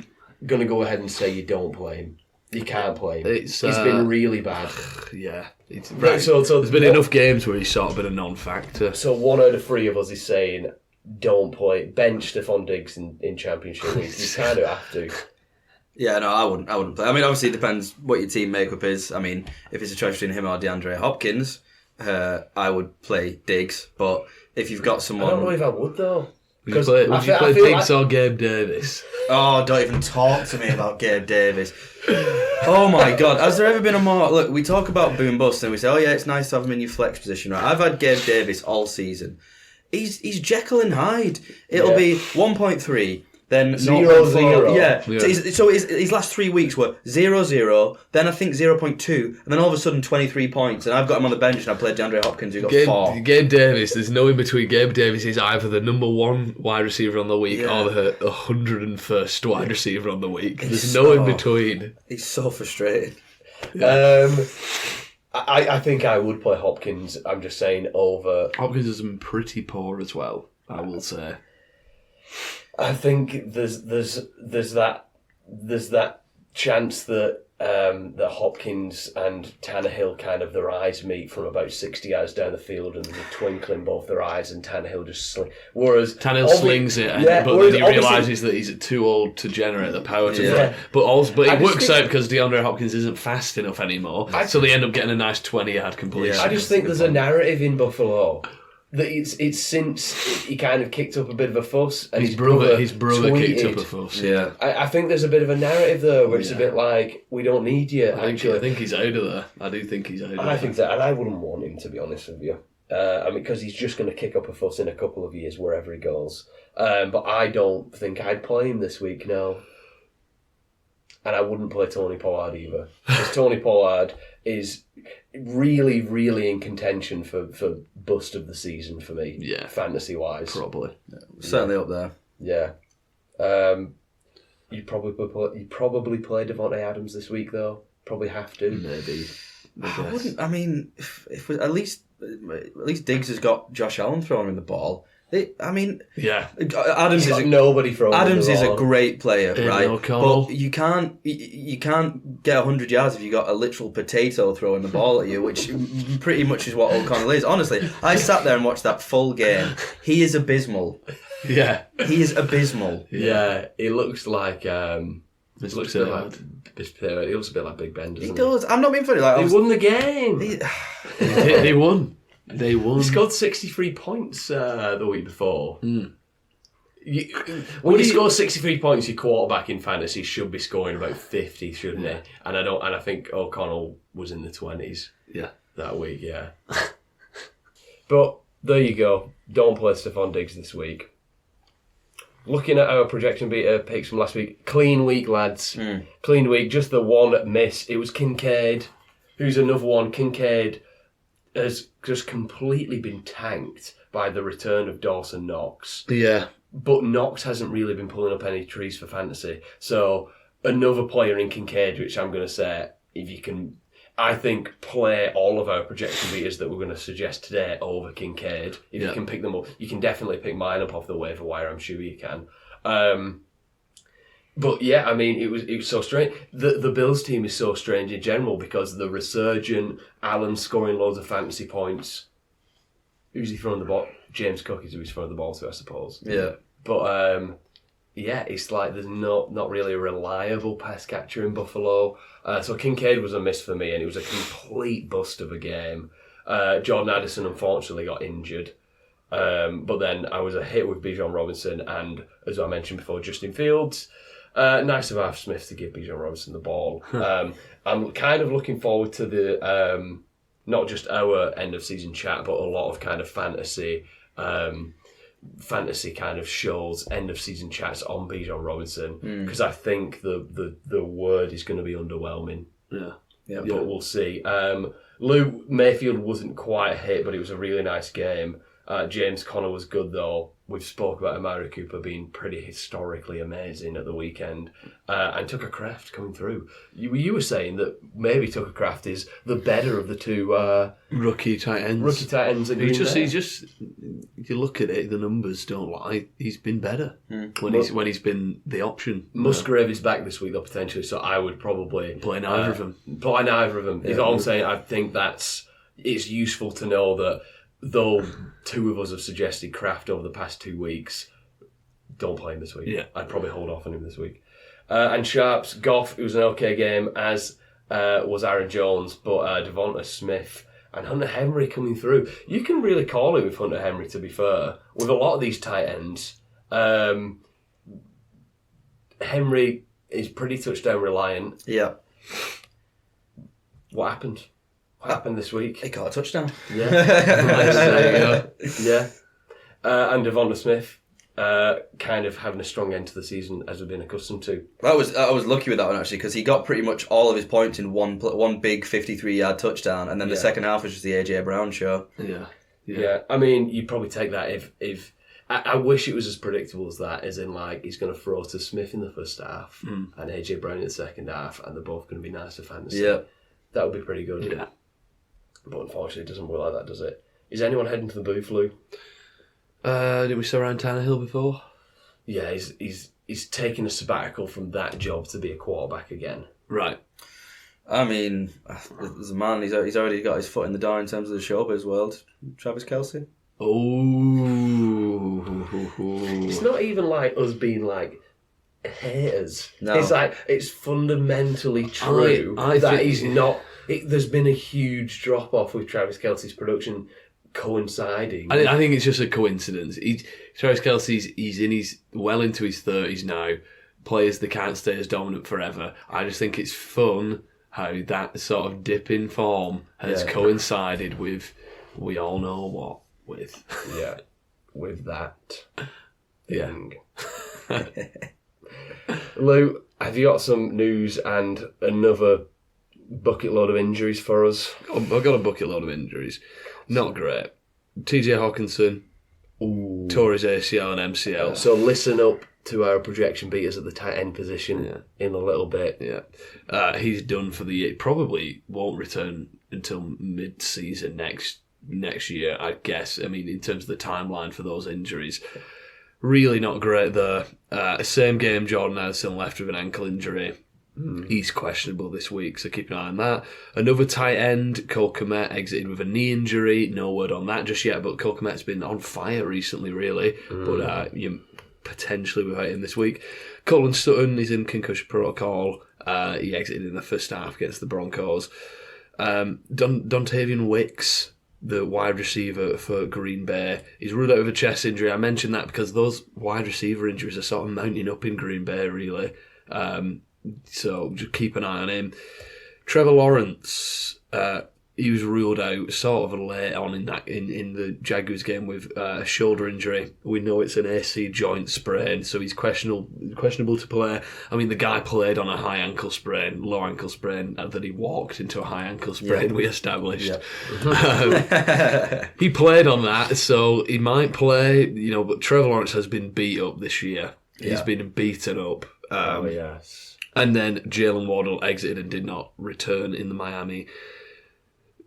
going to go ahead and say you don't play him. You can't play him. He's been really bad. Yeah. Right. So there's been enough games where he's sort of been a non-factor. So 1 out of 3 of us is saying don't play. Bench Stephon Diggs in championship week. You kind of have to. Yeah, no, I wouldn't play. I mean, obviously it depends what your team makeup is. I mean, if it's a choice between him or DeAndre Hopkins, I would play Diggs. But if you've got someone... I don't know if I would, though. Would you play Diggs or Gabe Davis? Oh, don't even talk to me about Gabe Davis. Oh my God, has there ever been a more... Look, we talk about boom bust and we say, oh yeah, it's nice to have him in your flex position. Right? I've had Gabe Davis all season. He's Jekyll and Hyde. It'll be 1.3... Then 0-0. Yeah. So his last 3 weeks were 0-0, then I think 0.2, and then all of a sudden 23 points. And I've got him on the bench and I played DeAndre Hopkins who got 4. Gabe Davis, there's no in between. Gabe Davis is either the number 1 wide receiver on the week or the 101st wide receiver on the week. There's no in between. He's so frustrated. Yeah. I think I would play Hopkins. I'm just saying over. Hopkins has been pretty poor as well, I will say. I think there's that chance that that Hopkins and Tannehill kind of their eyes meet from about 60 yards down the field, and there's a twinkle in both their eyes, and Tannehill just whereas Tannehill slings it, but then he realises that he's too old to generate the power to play. But it works out because DeAndre Hopkins isn't fast enough anymore, so they end up getting a nice 20-yard completion. I just think there's a narrative in Buffalo that it's since he kind of kicked up a bit of a fuss, and his brother kicked up a fuss. Yeah, I think there's a bit of a narrative there where it's a bit like, we don't need you. I think he's out of there. I do think he's out of there. I think that, and I wouldn't want him, to be honest with you. Because he's just going to kick up a fuss in a couple of years wherever he goes. But I don't think I'd play him this week, no. And I wouldn't play Tony Pollard either. Because Tony Pollard is really, really in contention for bust of the season for me. Yeah. Fantasy-wise. Probably. Yeah. Certainly up there. Yeah. You probably play Devontae Adams this week, though. Probably have to. Maybe. I wouldn't. I mean, if at least Diggs has got Josh Allen throwing him the ball. Adams is nobody throwing. Adams is a great player, right? O'Connell. But you can't get 100 yards if you got a literal potato throwing the ball at you, which pretty much is what O'Connell is. Honestly, I sat there and watched that full game. He is abysmal. Yeah, he is abysmal. Yeah, it looks like. He looks a bit like Big Ben, doesn't he? He does. I'm not being funny. Like, they won the game. They won. He scored 63 points the week before. Mm. When you score 63 points, your quarterback in fantasy should be scoring about 50, shouldn't he? And I think O'Connell was in the 20s. Yeah, that week. Yeah. But there you go. Don't play Stephon Diggs this week. Looking at our projection beater picks from last week, clean week, lads. Clean week, just the one miss. It was Kincaid. Who's another one? Kincaid has just completely been tanked by the return of Dawson Knox. Yeah. But Knox hasn't really been pulling up any trees for fantasy. So another player in Kincaid, which I'm going to say, if you can, I think, play all of our projection beaters that we're going to suggest today over Kincaid. If you can pick them up, you can definitely pick mine up off the waiver wire. I'm sure you can. But yeah, I mean, it was so strange. The Bills team is so strange in general because the resurgent Allen scoring loads of fantasy points. Who's he throwing the ball? James Cook is who he's throwing the ball to, I suppose. Yeah. But yeah, it's like there's not really a reliable pass catcher in Buffalo. So Kincaid was a miss for me, and it was a complete bust of a game. Jordan Addison unfortunately got injured. But then I was a hit with Bijan Robinson and, as I mentioned before, Justin Fields. Nice of Arthur Smith to give Bijan Robinson the ball. I'm kind of looking forward to the not just our end of season chat, but a lot of kind of fantasy kind of shows, end of season chats on Bijan Robinson, because I think the word is going to be underwhelming. Yeah. But we'll see. Lou Mayfield wasn't quite a hit, but it was a really nice game. James Conner was good though. We've spoke about Amari Cooper being pretty historically amazing at the weekend, and Tucker Kraft coming through. You were saying that maybe Tucker Kraft is the better of the two rookie tight ends. He's just. If you look at it, the numbers don't lie. He's been better when he's been the option. Musgrave is back this week though potentially, so I would probably play neither of them. Play neither of them. Is all I'm saying. I think it's useful to know that. Though two of us have suggested Kraft over the past 2 weeks, don't play him this week. Yeah. I'd probably hold off on him this week. And Sharps, Goff, it was an okay game, as was Aaron Jones, but Devonta Smith and Hunter Henry coming through. You can really call it with Hunter Henry, to be fair. With a lot of these tight ends, Henry is pretty touchdown reliant. Yeah. What happened? What happened this week? He got a touchdown. Yeah. There you go. Yeah. And Devonta Smith, kind of having a strong end to the season as we've been accustomed to. I was lucky with that one actually because he got pretty much all of his points in one big 53-yard touchdown, and then the second half was just the AJ Brown show. Yeah. I mean, you'd probably take that if I wish it was as predictable as that, as in like he's going to throw to Smith in the first half and AJ Brown in the second half, and they're both going to be nice for fantasy. Yeah. That would be pretty good. Yeah. But unfortunately, it doesn't work like that, does it? Is anyone heading to the booth, Lou? Did we saw Ryan Tannehill before? Yeah, he's taking a sabbatical from that job to be a quarterback again. Right. I mean, there's a man, he's already got his foot in the door in terms of the showbiz world. Travis Kelce. Oh. It's not even like us being like haters. No. It's like, it's fundamentally true that he's not... there's been a huge drop-off with Travis Kelce's production coinciding. I think it's just a coincidence. Travis Kelce's he's well into his 30s now. Players that can't stay as dominant forever. I just think it's fun how that sort of dip in form has coincided with we all know what with. Yeah, with that thing. Lou, have you got some news and another bucket load of injuries for us? I've got a bucket load of injuries. Not great. TJ Hawkinson tore his ACL and MCL. So listen up to our projection beaters at the tight end position in a little bit. Yeah, he's done for the year. Probably won't return until mid-season next year, I guess. I mean, in terms of the timeline for those injuries, really not great there. Same game, Jordan Addison left with an ankle injury. He's questionable this week, so keep an eye on that. Another tight end, Cole Kmet, exited with a knee injury. No word on that just yet, but Cole Kmet's been on fire recently, really. But you potentially without him this week. Colin Sutton is in concussion protocol. He exited in the first half against the Broncos. Dontavian Wicks, the wide receiver for Green Bay, he's ruled out with a chest injury. I mentioned that because those wide receiver injuries are sort of mounting up in Green Bay, really. So just keep an eye on him. Trevor Lawrence, he was ruled out sort of late on in the Jaguars game with a shoulder injury. We know it's an AC joint sprain, so he's questionable to play. I mean, the guy played on a low ankle sprain, that he walked into a high ankle sprain, we established. He played on that, so he might play, but Trevor Lawrence has been beat up this year. He's been beaten up. Yes. And then Jalen Waddle exited and did not return in the Miami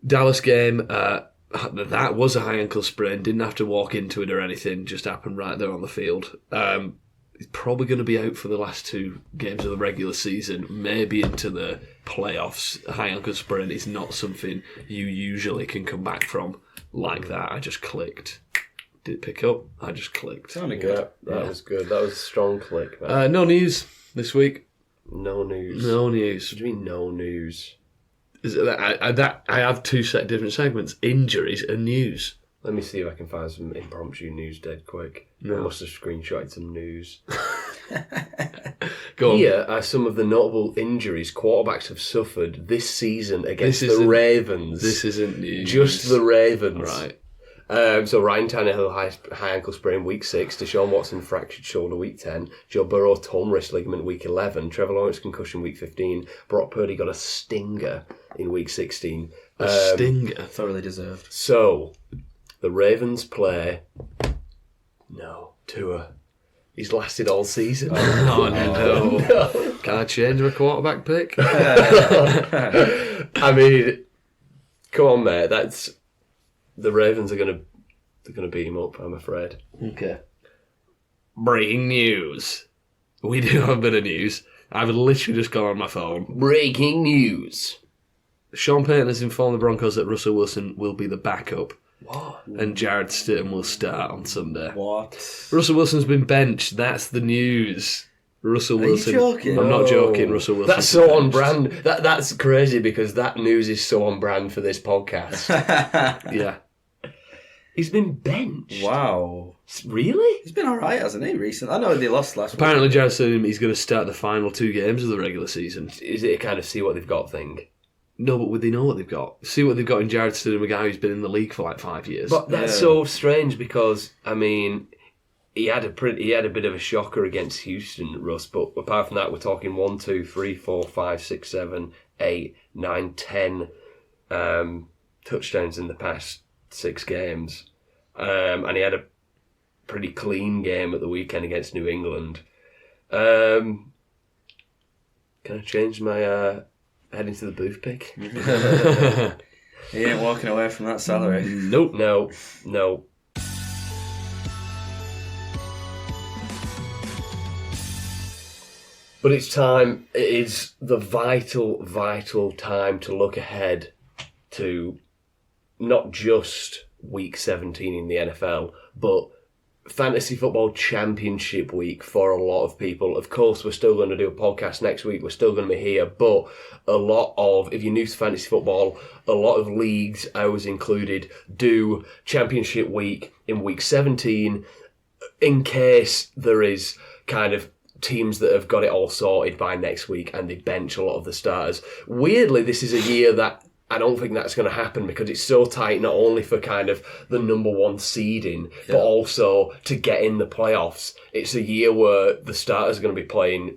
Dallas game. That was a high ankle sprain. Didn't have to walk into it or anything. Just happened right there on the field. He's probably going to be out for the last 2 games of the regular season, maybe into the playoffs. High ankle sprain is not something you usually can come back from like that. I just clicked. Did it pick up? I just clicked. Sounded good. That was good. That was a strong click. No news this week. No news. No news. What do you mean no news? I have 2 different segments: injuries and news. Let me see if I can find some impromptu news dead quick. I must have screenshotted some news. Go on. Here are some of the notable injuries quarterbacks have suffered this season against the Ravens. This isn't news. Just the Ravens. Right. So Ryan Tannehill, high ankle sprain week 6. Deshaun Watson, fractured shoulder week 10. Joe Burrow, torn wrist ligament week 11. Trevor Lawrence, concussion week 15. Brock Purdy got a stinger in week 16. A stinger? Thoroughly deserved. So, the Ravens play... No, Tua. He's lasted all season. Oh, no. Can I change my quarterback pick? I mean, come on, mate. The Ravens are going to beat him up, I'm afraid. Okay. Breaking news. We do have a bit of news. I've literally just gone on my phone. Breaking news. Sean Payton has informed the Broncos that Russell Wilson will be the backup. What? And Jared Stidham will start on Sunday. What? Russell Wilson's been benched. That's the news. Russell Wilson. Are you joking? I'm not joking. Russell Wilson. That's so on brand. That's crazy because that news is so on brand for this podcast. Yeah. He's been benched. Wow. Really? He's been alright, hasn't he, recently? I know they lost last Apparently, week. Jared Stidham, he's going to start the final 2 games of the regular season. Is it a kind of see what they've got thing? No, but would they know what they've got? See what they've got in Jared Stidham, a guy who's been in the league for like 5 years. But that's so strange because, I mean, he had a bit of a shocker against Houston, Russ, but apart from that, we're talking 1, 2, 3, 4, 5, 6, 7, 8, 9, 10 touchdowns in the past 6 games. And he had a pretty clean game at the weekend against New England. Can I change my heading to the booth pick? He ain't walking away from that salary. Nope. No. But it's time. It is the vital, vital time to look ahead to not just Week 17 in the NFL, but Fantasy Football Championship Week for a lot of people. Of course, we're still going to do a podcast next week. We're still going to be here, but a lot of, if you're new to fantasy football, a lot of leagues, ours included, do Championship Week in Week 17 in case there is kind of teams that have got it all sorted by next week and they bench a lot of the starters. Weirdly, this is a year that I don't think that's going to happen because it's so tight, not only for kind of the number one seeding, but also to get in the playoffs. It's a year where the starters are going to be playing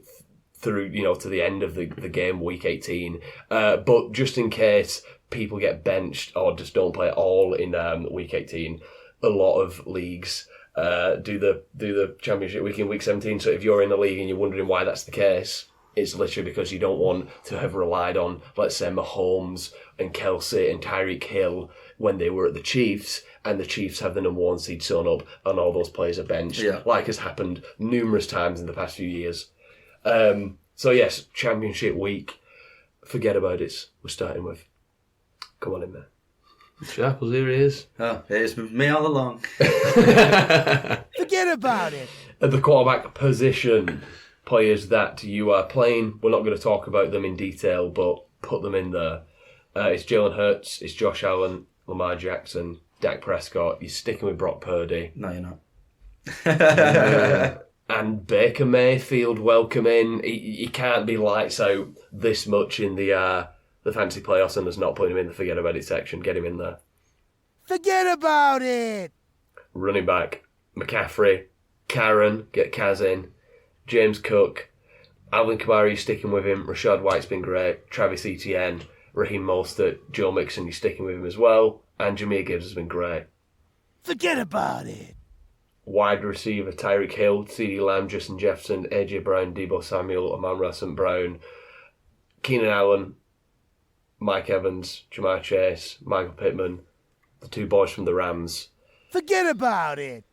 through, to the end of the game, Week 18. But just in case people get benched or just don't play at all in Week 18, a lot of leagues do the Championship Week in Week 17. So if you're in the league and you're wondering why that's the case, it's literally because you don't want to have relied on, let's say, Mahomes and Kelsey and Tyreek Hill when they were at the Chiefs, and the Chiefs have the number one seed sewn up and all those players are benched, like has happened numerous times in the past few years. So yes, Championship Week, forget about it. We're starting with. Come on in there. Sharples, here he is. Oh, it's me all along. Forget about it. At the quarterback position, players that you are playing, we're not going to talk about them in detail, but put them in there. It's Jalen Hurts, it's Josh Allen, Lamar Jackson, Dak Prescott. You're sticking with Brock Purdy. No, you're not. And Baker Mayfield, welcome in. He can't be lights out this much in the fantasy playoffs, and there's not putting him in the forget about it section. Get him in there. Forget about it. Running back, McCaffrey, Karen, get Kaz in. James Cook, Alvin Kamara, sticking with him. Rashad White's been great. Travis Etienne, Raheem Mostert, Joe Mixon, you're sticking with him as well. And Jahmyr Gibbs has been great. Forget about it. Wide receiver, Tyreek Hill, CeeDee Lamb, Justin Jefferson, AJ Brown, Deebo Samuel, Amon-Ra St. Brown, Keenan Allen, Mike Evans, Jamar Chase, Michael Pittman, the two boys from the Rams. Forget about it.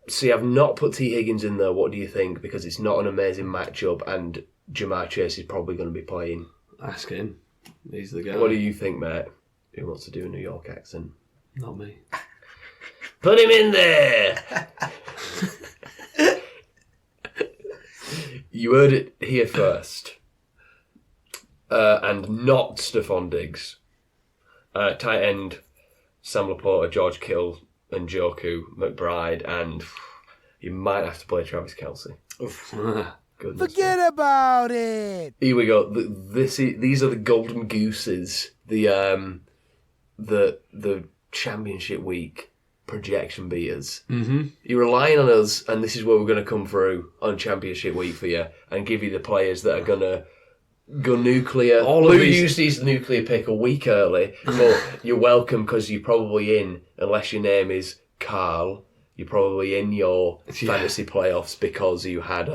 See, I've not put T. Higgins in there. What do you think? Because it's not an amazing matchup, and Jamar Chase is probably going to be playing. Ask him. He's the guy. What do you think, mate? Who wants to do a New York accent? Not me. Put him in there! You heard it here first. And not Stephon Diggs. Tight end, Sam Laporta, George Kittle, and Njoku, McBride, and you might have to play Travis Kelce. Goodness. Forget about it. Here we go. These are the golden gooses. The Championship Week projection beaters. Mm-hmm. You're relying on us, and this is where we're going to come through on Championship Week for you and give you the players that are going to go nuclear. Lou used his nuclear pick a week early, but you're welcome because you're probably in, unless your name is Carl, you're probably in your fantasy playoffs because you had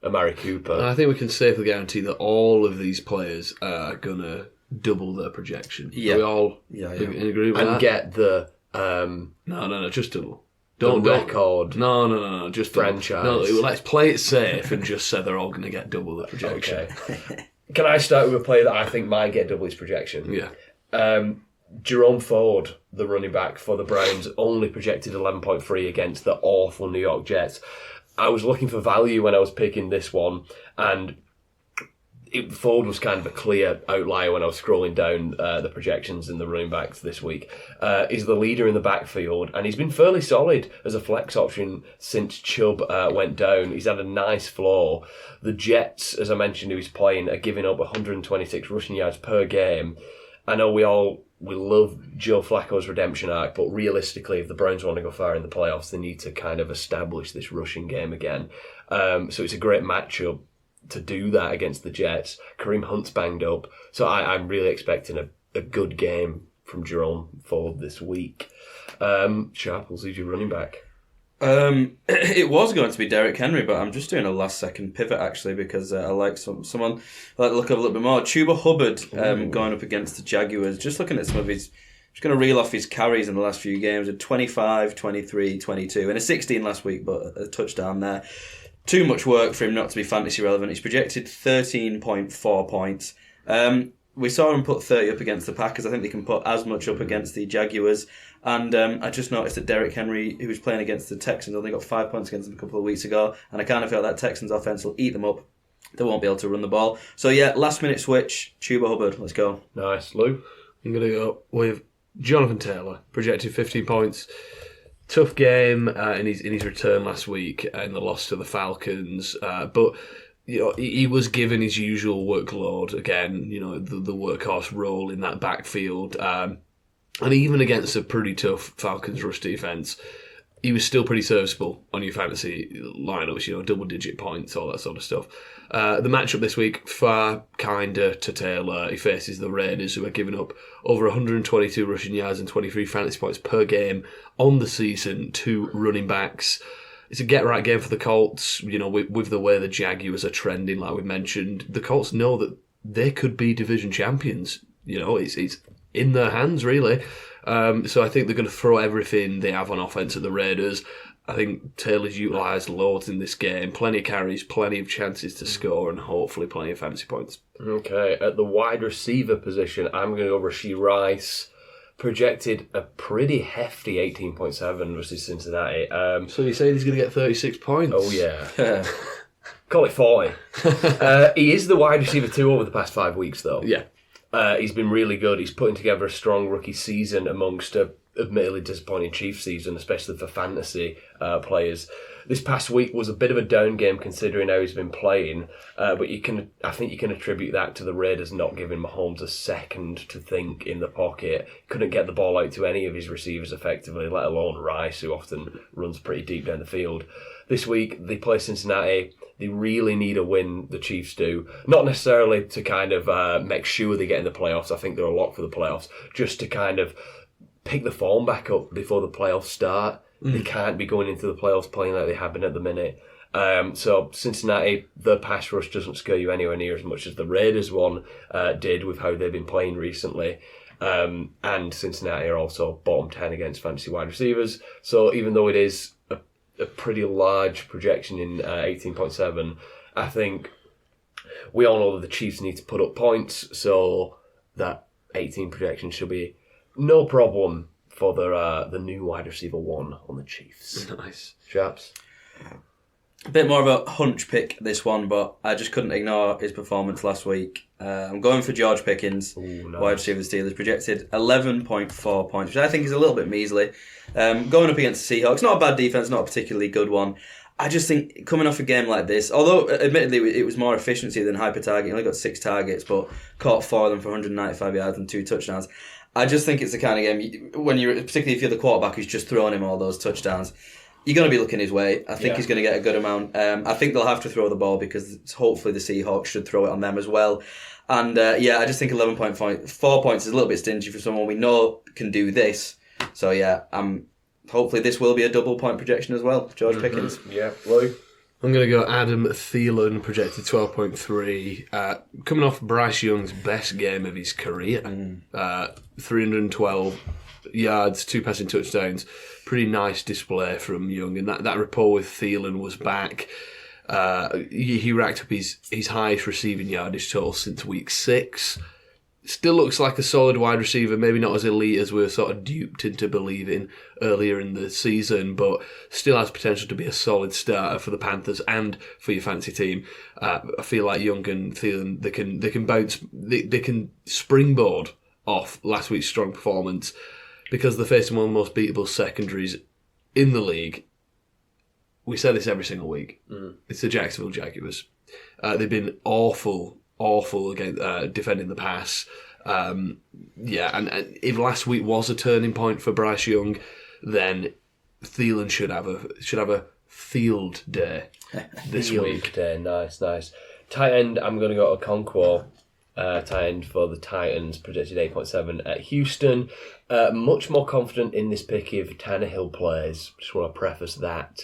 Amari Cooper. And I think we can safely guarantee that all of these players are going to double their projection. Yeah. Are we all in agreement with that? And get the... No, just double. Don't record. No, just franchise. No, let's play it safe and just say they're all going to get double the projection. Okay. Can I start with a player that I think might get double his projection? Yeah. Jerome Ford, the running back for the Browns, only projected 11.3 against the awful New York Jets. I was looking for value when I was picking this one, and Ford was kind of a clear outlier when I was scrolling down the projections in the running backs this week. He's the leader in the backfield, and he's been fairly solid as a flex option since Chubb went down. He's had a nice floor. The Jets, as I mentioned, who he's playing, are giving up 126 rushing yards per game. I know we love Joe Flacco's redemption arc, but realistically, if the Browns want to go far in the playoffs, they need to kind of establish this rushing game again. So it's a great matchup to do that against the Jets. Kareem Hunt's banged up, so I'm really expecting a good game from Jerome Ford this week. Sharples, who's your running back? It was going to be Derrick Henry, but I'm just doing a last-second pivot, actually, because I like someone I like to look up a little bit more. Chuba Hubbard going up against the Jaguars. Just looking at some of his... Just going to reel off his carries in the last few games. A 25, 23, 22, and a 16 last week, but a touchdown there. too much work for him not to be fantasy relevant. He's projected 13.4 points. We saw him put 30 up against the Packers. I think they can put as much up against the Jaguars. And I just noticed that Derrick Henry, who was playing against the Texans, only got 5 points against them a couple of weeks ago. And I kind of feel that Texans offense will eat them up. They won't be able to run the ball. So yeah, last minute switch, Chuba Hubbard. Let's go. Nice. Lou? I'm going to go with Jonathan Taylor, projected 15 points. Tough game in his return last week in the loss to the Falcons, but he was given his usual workload again. The workhorse role in that backfield, and even against a pretty tough Falcons rush defense, he was still pretty serviceable on your fantasy lineups. Double-digit points, all that sort of stuff. The matchup this week, far kinder to Taylor. He faces the Raiders, who are giving up over 122 rushing yards and 23 fantasy points per game on the season to running backs. It's a get-right game for the Colts. With the way the Jaguars are trending, like we mentioned, the Colts know that they could be division champions. It's in their hands, really. So I think they're going to throw everything they have on offense at the Raiders. I think Taylor's utilised loads in this game. Plenty of carries, plenty of chances to score, and hopefully plenty of fantasy points. Okay, at the wide receiver position, I'm going to go Rashee Rice. Projected a pretty hefty 18.7 versus Cincinnati. So you say he's going to get 36 points? Oh, yeah. Call it 40. He is the wide receiver 2 over the past 5 weeks, though. Yeah. He's been really good. He's putting together a strong rookie season amongst a admittedly disappointing Chiefs season, especially for fantasy players. This past week was a bit of a down game considering how he's been playing, but I think you can attribute that to the Raiders not giving Mahomes a second to think in the pocket. Couldn't get the ball out to any of his receivers effectively, let alone Rice, who often runs pretty deep down the field. This week, they play Cincinnati. They really need a win, the Chiefs do. Not necessarily to kind of make sure they get in the playoffs. I think they're a lock for the playoffs. Just to kind of pick the form back up before the playoffs start. They can't be going into the playoffs playing like they have been at the minute. So Cincinnati, the pass rush doesn't scare you anywhere near as much as the Raiders one did with how they've been playing recently. And Cincinnati are also bottom 10 against fantasy wide receivers. So even though it is a pretty large projection in 18.7, I think we all know that the Chiefs need to put up points, so that 18 projection should be no problem for the new wide receiver 1 on the Chiefs. Nice. Sharps? A bit more of a hunch pick, this one, but I just couldn't ignore his performance last week. I'm going for George Pickens, nice. Wide receiver Steelers, projected 11.4 points, which I think is a little bit measly. Going up against the Seahawks, not a bad defense, not a particularly good one. I just think coming off a game like this, although admittedly it was more efficiency than hyper target, he only got 6 targets, but caught 4 of them for 195 yards and 2 touchdowns. I just think it's the kind of game, particularly if you're the quarterback who's just throwing him all those touchdowns, you're going to be looking his way. I think he's going to get a good amount. I think they'll have to throw the ball because hopefully the Seahawks should throw it on them as well. And I just think 11.4 points is a little bit stingy for someone we know can do this. So hopefully this will be a double point projection as well. George Pickens. Yeah, Lou? I'm going to go Adam Thielen, projected 12.3. Coming off Bryce Young's best game of his career. 312 yards, 2 passing touchdowns. Pretty nice display from Young. And that rapport with Thielen was back. He racked up his highest receiving yardage total since week 6. Still looks like a solid wide receiver, maybe not as elite as we were sort of duped into believing earlier in the season, but still has potential to be a solid starter for the Panthers and for your fantasy team. I feel like Young and Thielen, they can bounce, they can springboard off last week's strong performance because they're facing one of the most beatable secondaries in the league. We say this every single week. It's the Jacksonville Jaguars. They've been awful against defending the pass. And if last week was a turning point for Bryce Young, then Thielen should have a field day this week. Field day, nice. Tight end, I'm going to go to Okonkwo. Tight end for the Titans, projected 8.7 at Houston. Much more confident in this pick if Tannehill plays. Just want to preface that.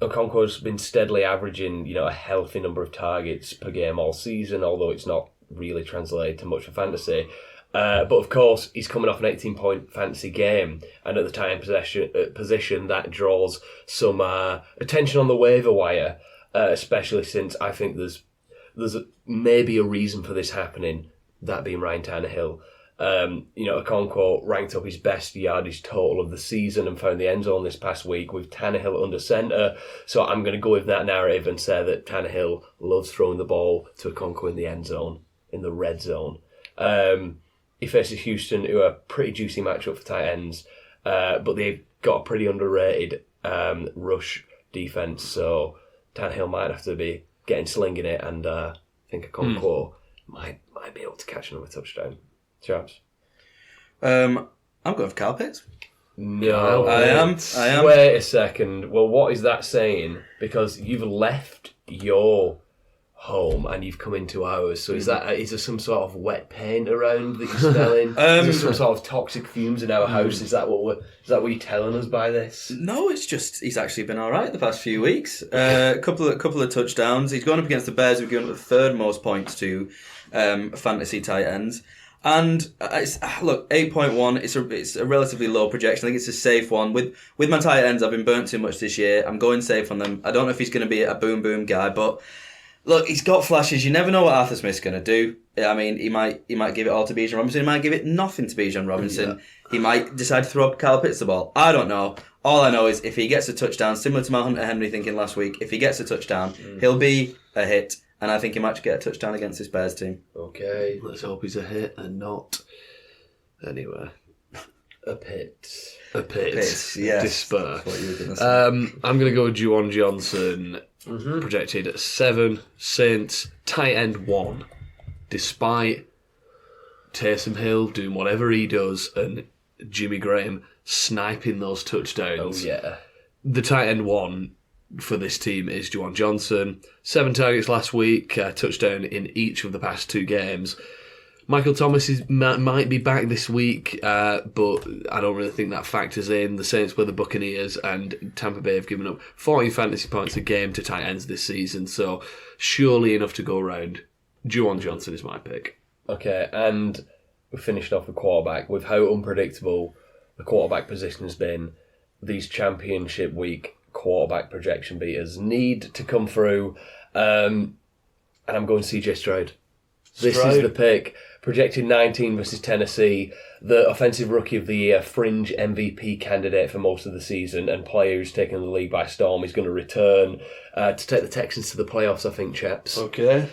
Okonkwo's been steadily averaging, a healthy number of targets per game all season, although it's not really translated to much for fantasy. But of course, he's coming off an 18-point fantasy game, and at the tight end position that draws some attention on the waiver wire, especially since I think there's maybe a reason for this happening, that being Ryan Tannehill. Okonkwo ranked up his best yardage total of the season and found the end zone this past week with Tannehill under centre. So I'm going to go with that narrative and say that Tannehill loves throwing the ball to Okonkwo in the end zone, in the red zone. He faces Houston, who are a pretty juicy matchup for tight ends, but they've got a pretty underrated rush defence, so Tannehill might have to be getting slinging it, and I think Okonkwo might be able to catch another touchdown. Sharps? I'm going for Kyle Pitts. No, I am. Wait a second. Well, what is that saying? Because you've left your home and you've come into ours. So is there some sort of wet paint around that you're smelling? Is there some sort of toxic fumes in our house? Is that what you're telling us by this? No, it's just he's actually been all right the past few weeks. A couple of touchdowns. He's gone up against the Bears, who've given up the third most points to fantasy tight ends. And look, 8.1. It's a relatively low projection. I think it's a safe one. With my tight ends, I've been burnt too much this year. I'm going safe on them. I don't know if he's going to be a boom guy, but look, he's got flashes. You never know what Arthur Smith's going to do. I mean, he might give it all to Bijan Robinson. He might give it nothing to Bijan Robinson. Yeah. He might decide to throw up Kyle Pitts the ball. I don't know. All I know is if he gets a touchdown, similar to my Hunter Henry thinking last week, if he gets a touchdown, he'll be a hit. And I think he might get a touchdown against this Bears team. Okay. Let's hope he's a hit and not anywhere. A pit. Yes. Despair. I'm going to go with Juwan Johnson, projected at 7 Saints, tight end 1. Despite Taysom Hill doing whatever he does and Jimmy Graham sniping those touchdowns. Oh, yeah. The tight end 1 for this team is Juwan Johnson. 7 targets last week, touchdown in each of the past 2 games. Michael Thomas might be back this week, but I don't really think that factors in. The Saints were the Buccaneers, and Tampa Bay have given up 14 fantasy points a game to tight ends this season, so surely enough to go around. Juwan Johnson is my pick. Okay, and we finished off with quarterback. With how unpredictable the quarterback position has been, these championship week quarterback projection beaters need to come through, and I'm going CJ Stroud. This is the pick. Projected 19 versus Tennessee, the offensive rookie of the year, fringe MVP candidate for most of the season, and player who's taken the league by storm. He's going to return to take the Texans to the playoffs, I think, chaps. Okay.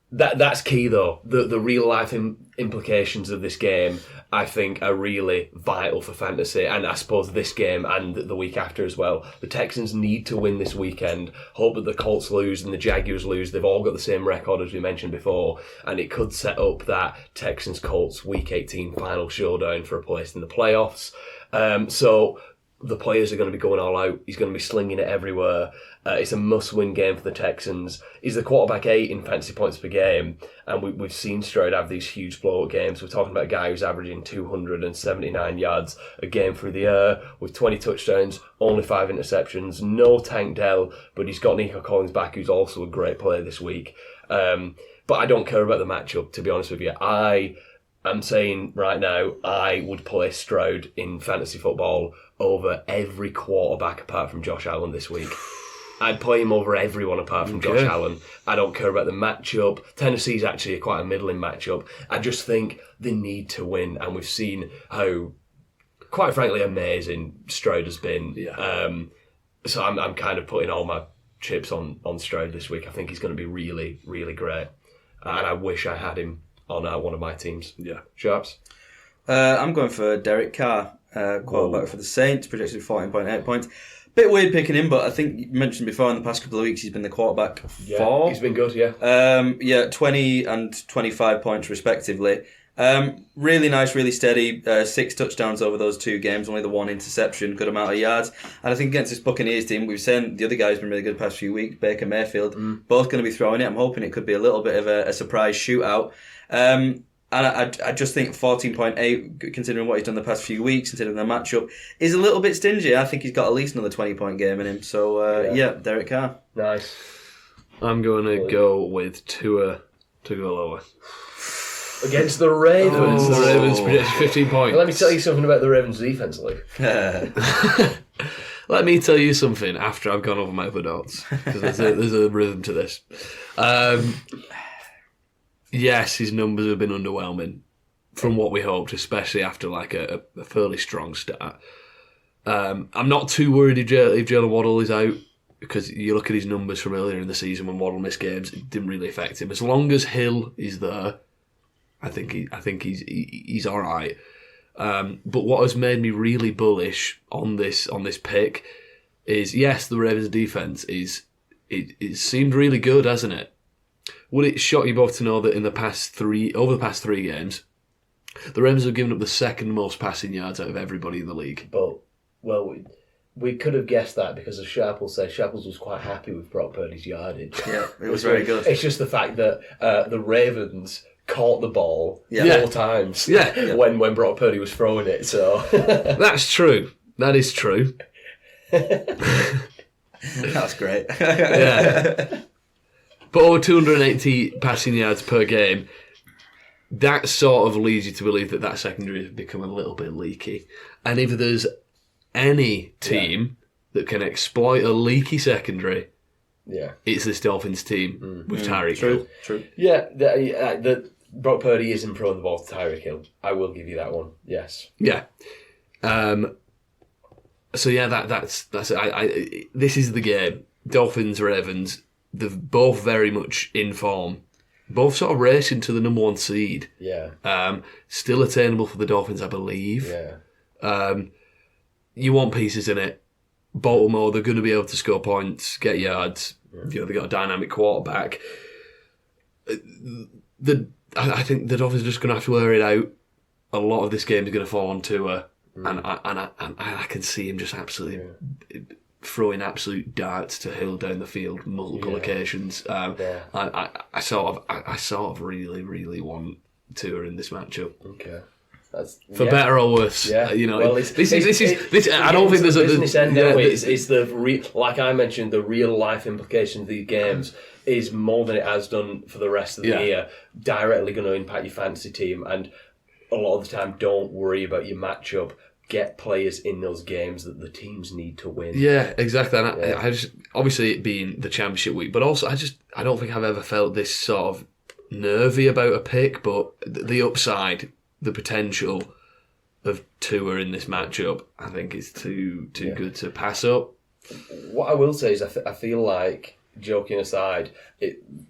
That's key, though. The real life implications of this game, I think, are really vital for fantasy, and I suppose this game and the week after as well. The Texans need to win this weekend. Hope that the Colts lose and the Jaguars lose. They've all got the same record as we mentioned before, and it could set up that Texans-Colts Week 18 final showdown for a place in the playoffs. So the players are going to be going all out. He's going to be slinging it everywhere. It's a must-win game for the Texans. He's the quarterback 8 in fantasy points per game, and we've seen Stroud have these huge blowout games. We're talking about a guy who's averaging 279 yards a game through the air with 20 touchdowns, only 5 interceptions. No Tank Dell, but he's got Nico Collins back, who's also a great player this week. But I don't care about the matchup, to be honest with you. I'm saying right now, I would play Stroud in fantasy football over every quarterback apart from Josh Allen this week. I'd play him over everyone apart from Josh Allen. I don't care about the matchup. Tennessee's actually quite a middling matchup. I just think they need to win, and we've seen how, quite frankly, amazing Stroud has been. Yeah. So I'm kind of putting all my chips on Stroud this week. I think he's going to be really, really great, and I wish I had him on one of my teams. Yeah. Sharps? I'm going for Derek Carr, quarterback for the Saints, projected 14.8 points. Bit weird picking him, but I think you mentioned before in the past couple of weeks he's been the quarterback for. He's been good, yeah. 20 and 25 points respectively. Really nice, really steady. 6 touchdowns over those 2 games, only the 1 interception, good amount of yards. And I think against this Buccaneers team, we've seen the other guy's been really good the past few weeks, Baker Mayfield, both going to be throwing it. I'm hoping it could be a little bit of a surprise shootout. And I just think 14.8, considering what he's done the past few weeks, considering the matchup, is a little bit stingy. I think he's got at least another 20-point game in him. So, Derek Carr. Nice. I'm going to go with Tua to go lower. Against the Ravens. The Ravens projected 15 points. Let me tell you something about the Ravens defence, Luke. Let me tell you something after I've gone over my other notes, because there's a rhythm to this. Yes, his numbers have been underwhelming from what we hoped, especially after like a fairly strong start. I'm not too worried if Jalen Waddle is out, because you look at his numbers from earlier in the season when Waddle missed games, it didn't really affect him. As long as Hill is there, I think he's all right. But what has made me really bullish on this pick is, yes, the Ravens' defense it seemed really good, hasn't it? Would it shock you both to know that over the past three games, the Ravens have given up the second most passing yards out of everybody in the league? But we could have guessed that because, as Sharples said, Sharples was quite happy with Brock Purdy's yardage. Yeah, it was very good. It's just the fact that the Ravens caught the ball 4 times when Brock Purdy was throwing it. So that's true. That is true. That's great. Yeah. But over 280 passing yards per game, that sort of leads you to believe that secondary has become a little bit leaky. And if there's any team that can exploit a leaky secondary, it's this Dolphins team with Tyreek Hill. True. Yeah, the Brock Purdy is throwing the ball to Tyreek Hill. I will give you that one. Yes. Yeah. So yeah, that's it. This is the game. Dolphins, Ravens. They're both very much in form. Both sort of racing to the number 1 seed. Yeah. Still attainable for the Dolphins, I believe. Yeah. You want pieces in it. Baltimore, they're going to be able to score points, get yards. Yeah. They've got a dynamic quarterback. I think the Dolphins are just going to have to air it out. A lot of this game is going to fall on Tua, and I can see him just absolutely throwing absolute darts to Hill down the field multiple occasions. I sort of really, really want Tua in this matchup. Okay. For better or worse, yeah. Well, this is. I don't think there's a business end of it. It's like I mentioned, the real life implications of these games is more than it has done for the rest of the year. Directly going to impact your fantasy team, and a lot of the time, don't worry about your matchup. Get players in those games that the teams need to win. Yeah, exactly. And I just, obviously it being the championship week, but also I don't think I've ever felt this sort of nervy about a pick. But the upside, the potential of Tua in this matchup, I think is too good to pass up. What I will say is I feel like, joking aside,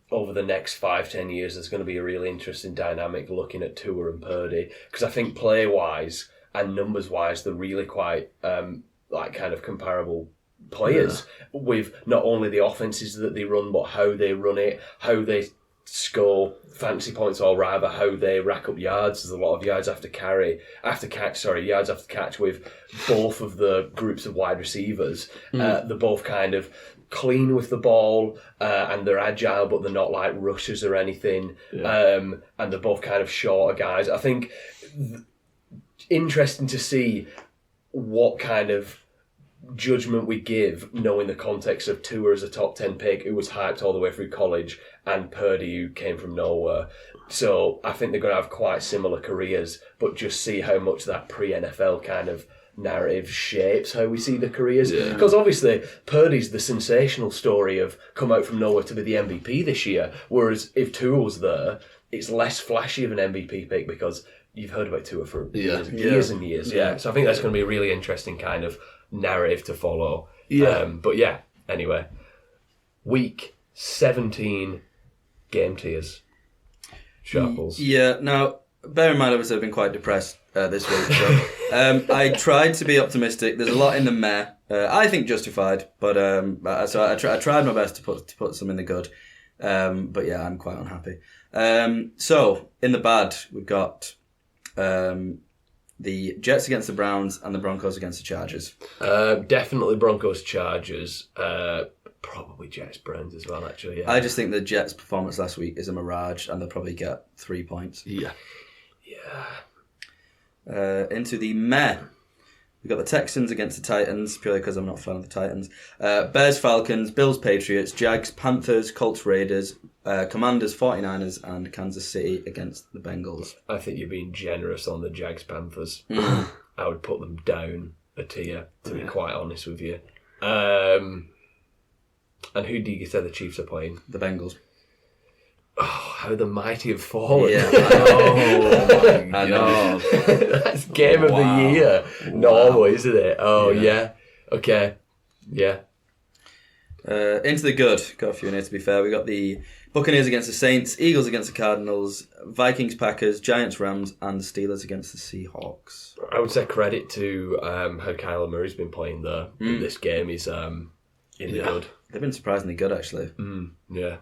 over the next 5-10 years there's going to be a really interesting dynamic looking at Tua and Purdy, because I think play-wise and numbers-wise they're really quite kind of comparable players with not only the offenses that they run, but how they run it, how they score fantasy points, or rather how they rack up yards. There's a lot of yards after catch with both of the groups of wide receivers. They're both kind of clean with the ball, and they're agile, but they're not like rushers or anything. And they're both kind of shorter guys. I think interesting to see what kind of judgment we give, knowing the context of Tua as a top 10 pick who was hyped all the way through college, and Purdy who came from nowhere. So I think they're going to have quite similar careers, but just see how much that pre-NFL kind of narrative shapes how we see the careers. Because obviously Purdy's the sensational story of come out from nowhere to be the MVP this year, whereas if Tua was there, it's less flashy of an MVP pick because you've heard about Tua for years and years. So I think that's going to be a really interesting kind of narrative to follow. Anyway, week 17 game tiers. Sharples. Now bear in mind obviously I've been quite depressed this week, so I tried to be optimistic. There's a lot in the meh, I think justified, but so I tried my best to put some in the good, but yeah, I'm quite unhappy. So in the bad we've got the Jets against the Browns and the Broncos against the Chargers. Definitely Broncos Chargers. Probably Jets Browns as well, actually. Yeah. I just think the Jets' performance last week is a mirage, and they'll probably get 3 points. Yeah. Into the meh. We've got the Texans against the Titans, purely because I'm not a fan of the Titans. Bears Falcons, Bills Patriots, Jags Panthers, Colts Raiders, Commanders, 49ers, and Kansas City against the Bengals. I think you're being generous on the Jags Panthers. I would put them down a tier, to be quite honest with you. And who do you say the Chiefs are playing? The Bengals. Oh, how the mighty have fallen. Yeah. Oh, my God. That's game of the year. Normally, isn't it? Oh, yeah. Okay. Yeah. Into the good. Got a few in here, to be fair. We got the Buccaneers against the Saints, Eagles against the Cardinals, Vikings, Packers, Giants, Rams, and the Steelers against the Seahawks. I would say credit to how Kyler Murray's been playing there. This game is in the good. They've been surprisingly good, actually. Yeah.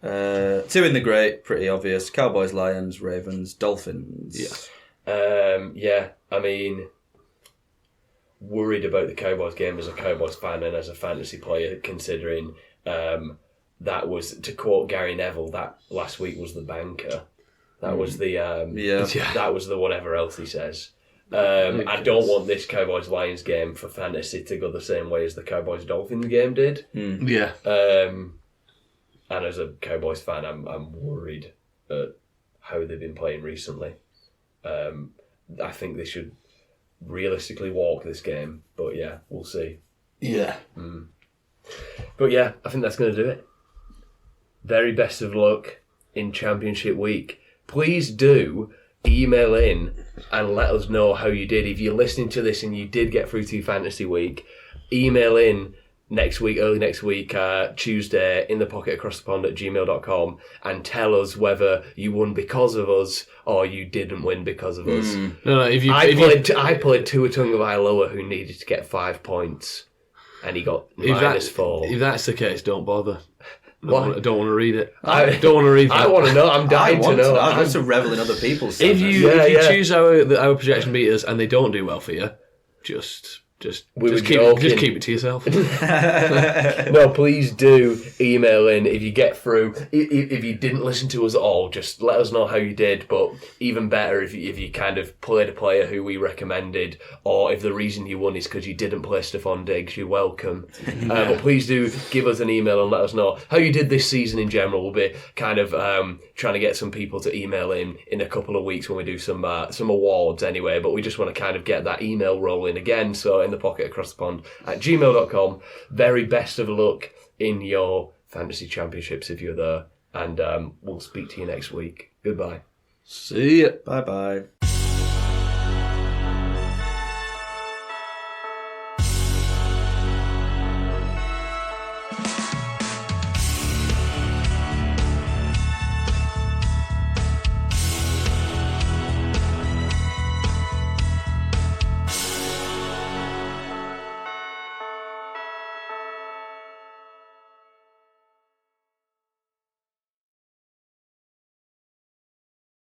Two in the great, pretty obvious. Cowboys, Lions, Ravens, Dolphins. Yeah. I mean, worried about the Cowboys game as a Cowboys fan and as a fantasy player, considering that was, to quote Gary Neville, that last week was the banker. That was the that was the whatever else he says. I don't want this Cowboys Lions game for fantasy to go the same way as the Cowboys Dolphins game did. Yeah. And as a Cowboys fan, I'm worried at how they've been playing recently. I think they should realistically walk this game, but yeah, we'll see. Yeah. But yeah, I think that's going to do it. Very best of luck in Championship Week. Please do email in and let us know how you did. If you're listening to this and you did get through to Fantasy Week, email in next week, early next week, Tuesday, in the pocket across the pond at gmail.com, and tell us whether you won because of us or you didn't win because of us. No, I played Tua Tagovailoa, who needed to get 5 points, and he got -4. If that's the case, don't bother. Why? I don't want to read it. I don't want to read that. I want to know. I'm dying to know. I want to revel in other people's If you sadness. choose our projection beaters and they don't do well for you, just keep it to yourself. No, please do email in if you get through. If you didn't listen to us at all, just let us know how you did. But even better if you kind of played a player who we recommended, or if the reason you won is because you didn't play Stephon Diggs, you're welcome. But please do give us an email and let us know how you did this season in general. We'll be kind of trying to get some people to email in a couple of weeks when we do some awards anyway. But we just want to kind of get that email rolling again. So in the pocket across the pond at gmail.com. Very best of luck in your fantasy championships if you're there, and we'll speak to you next week. Goodbye. See ya. Bye-bye.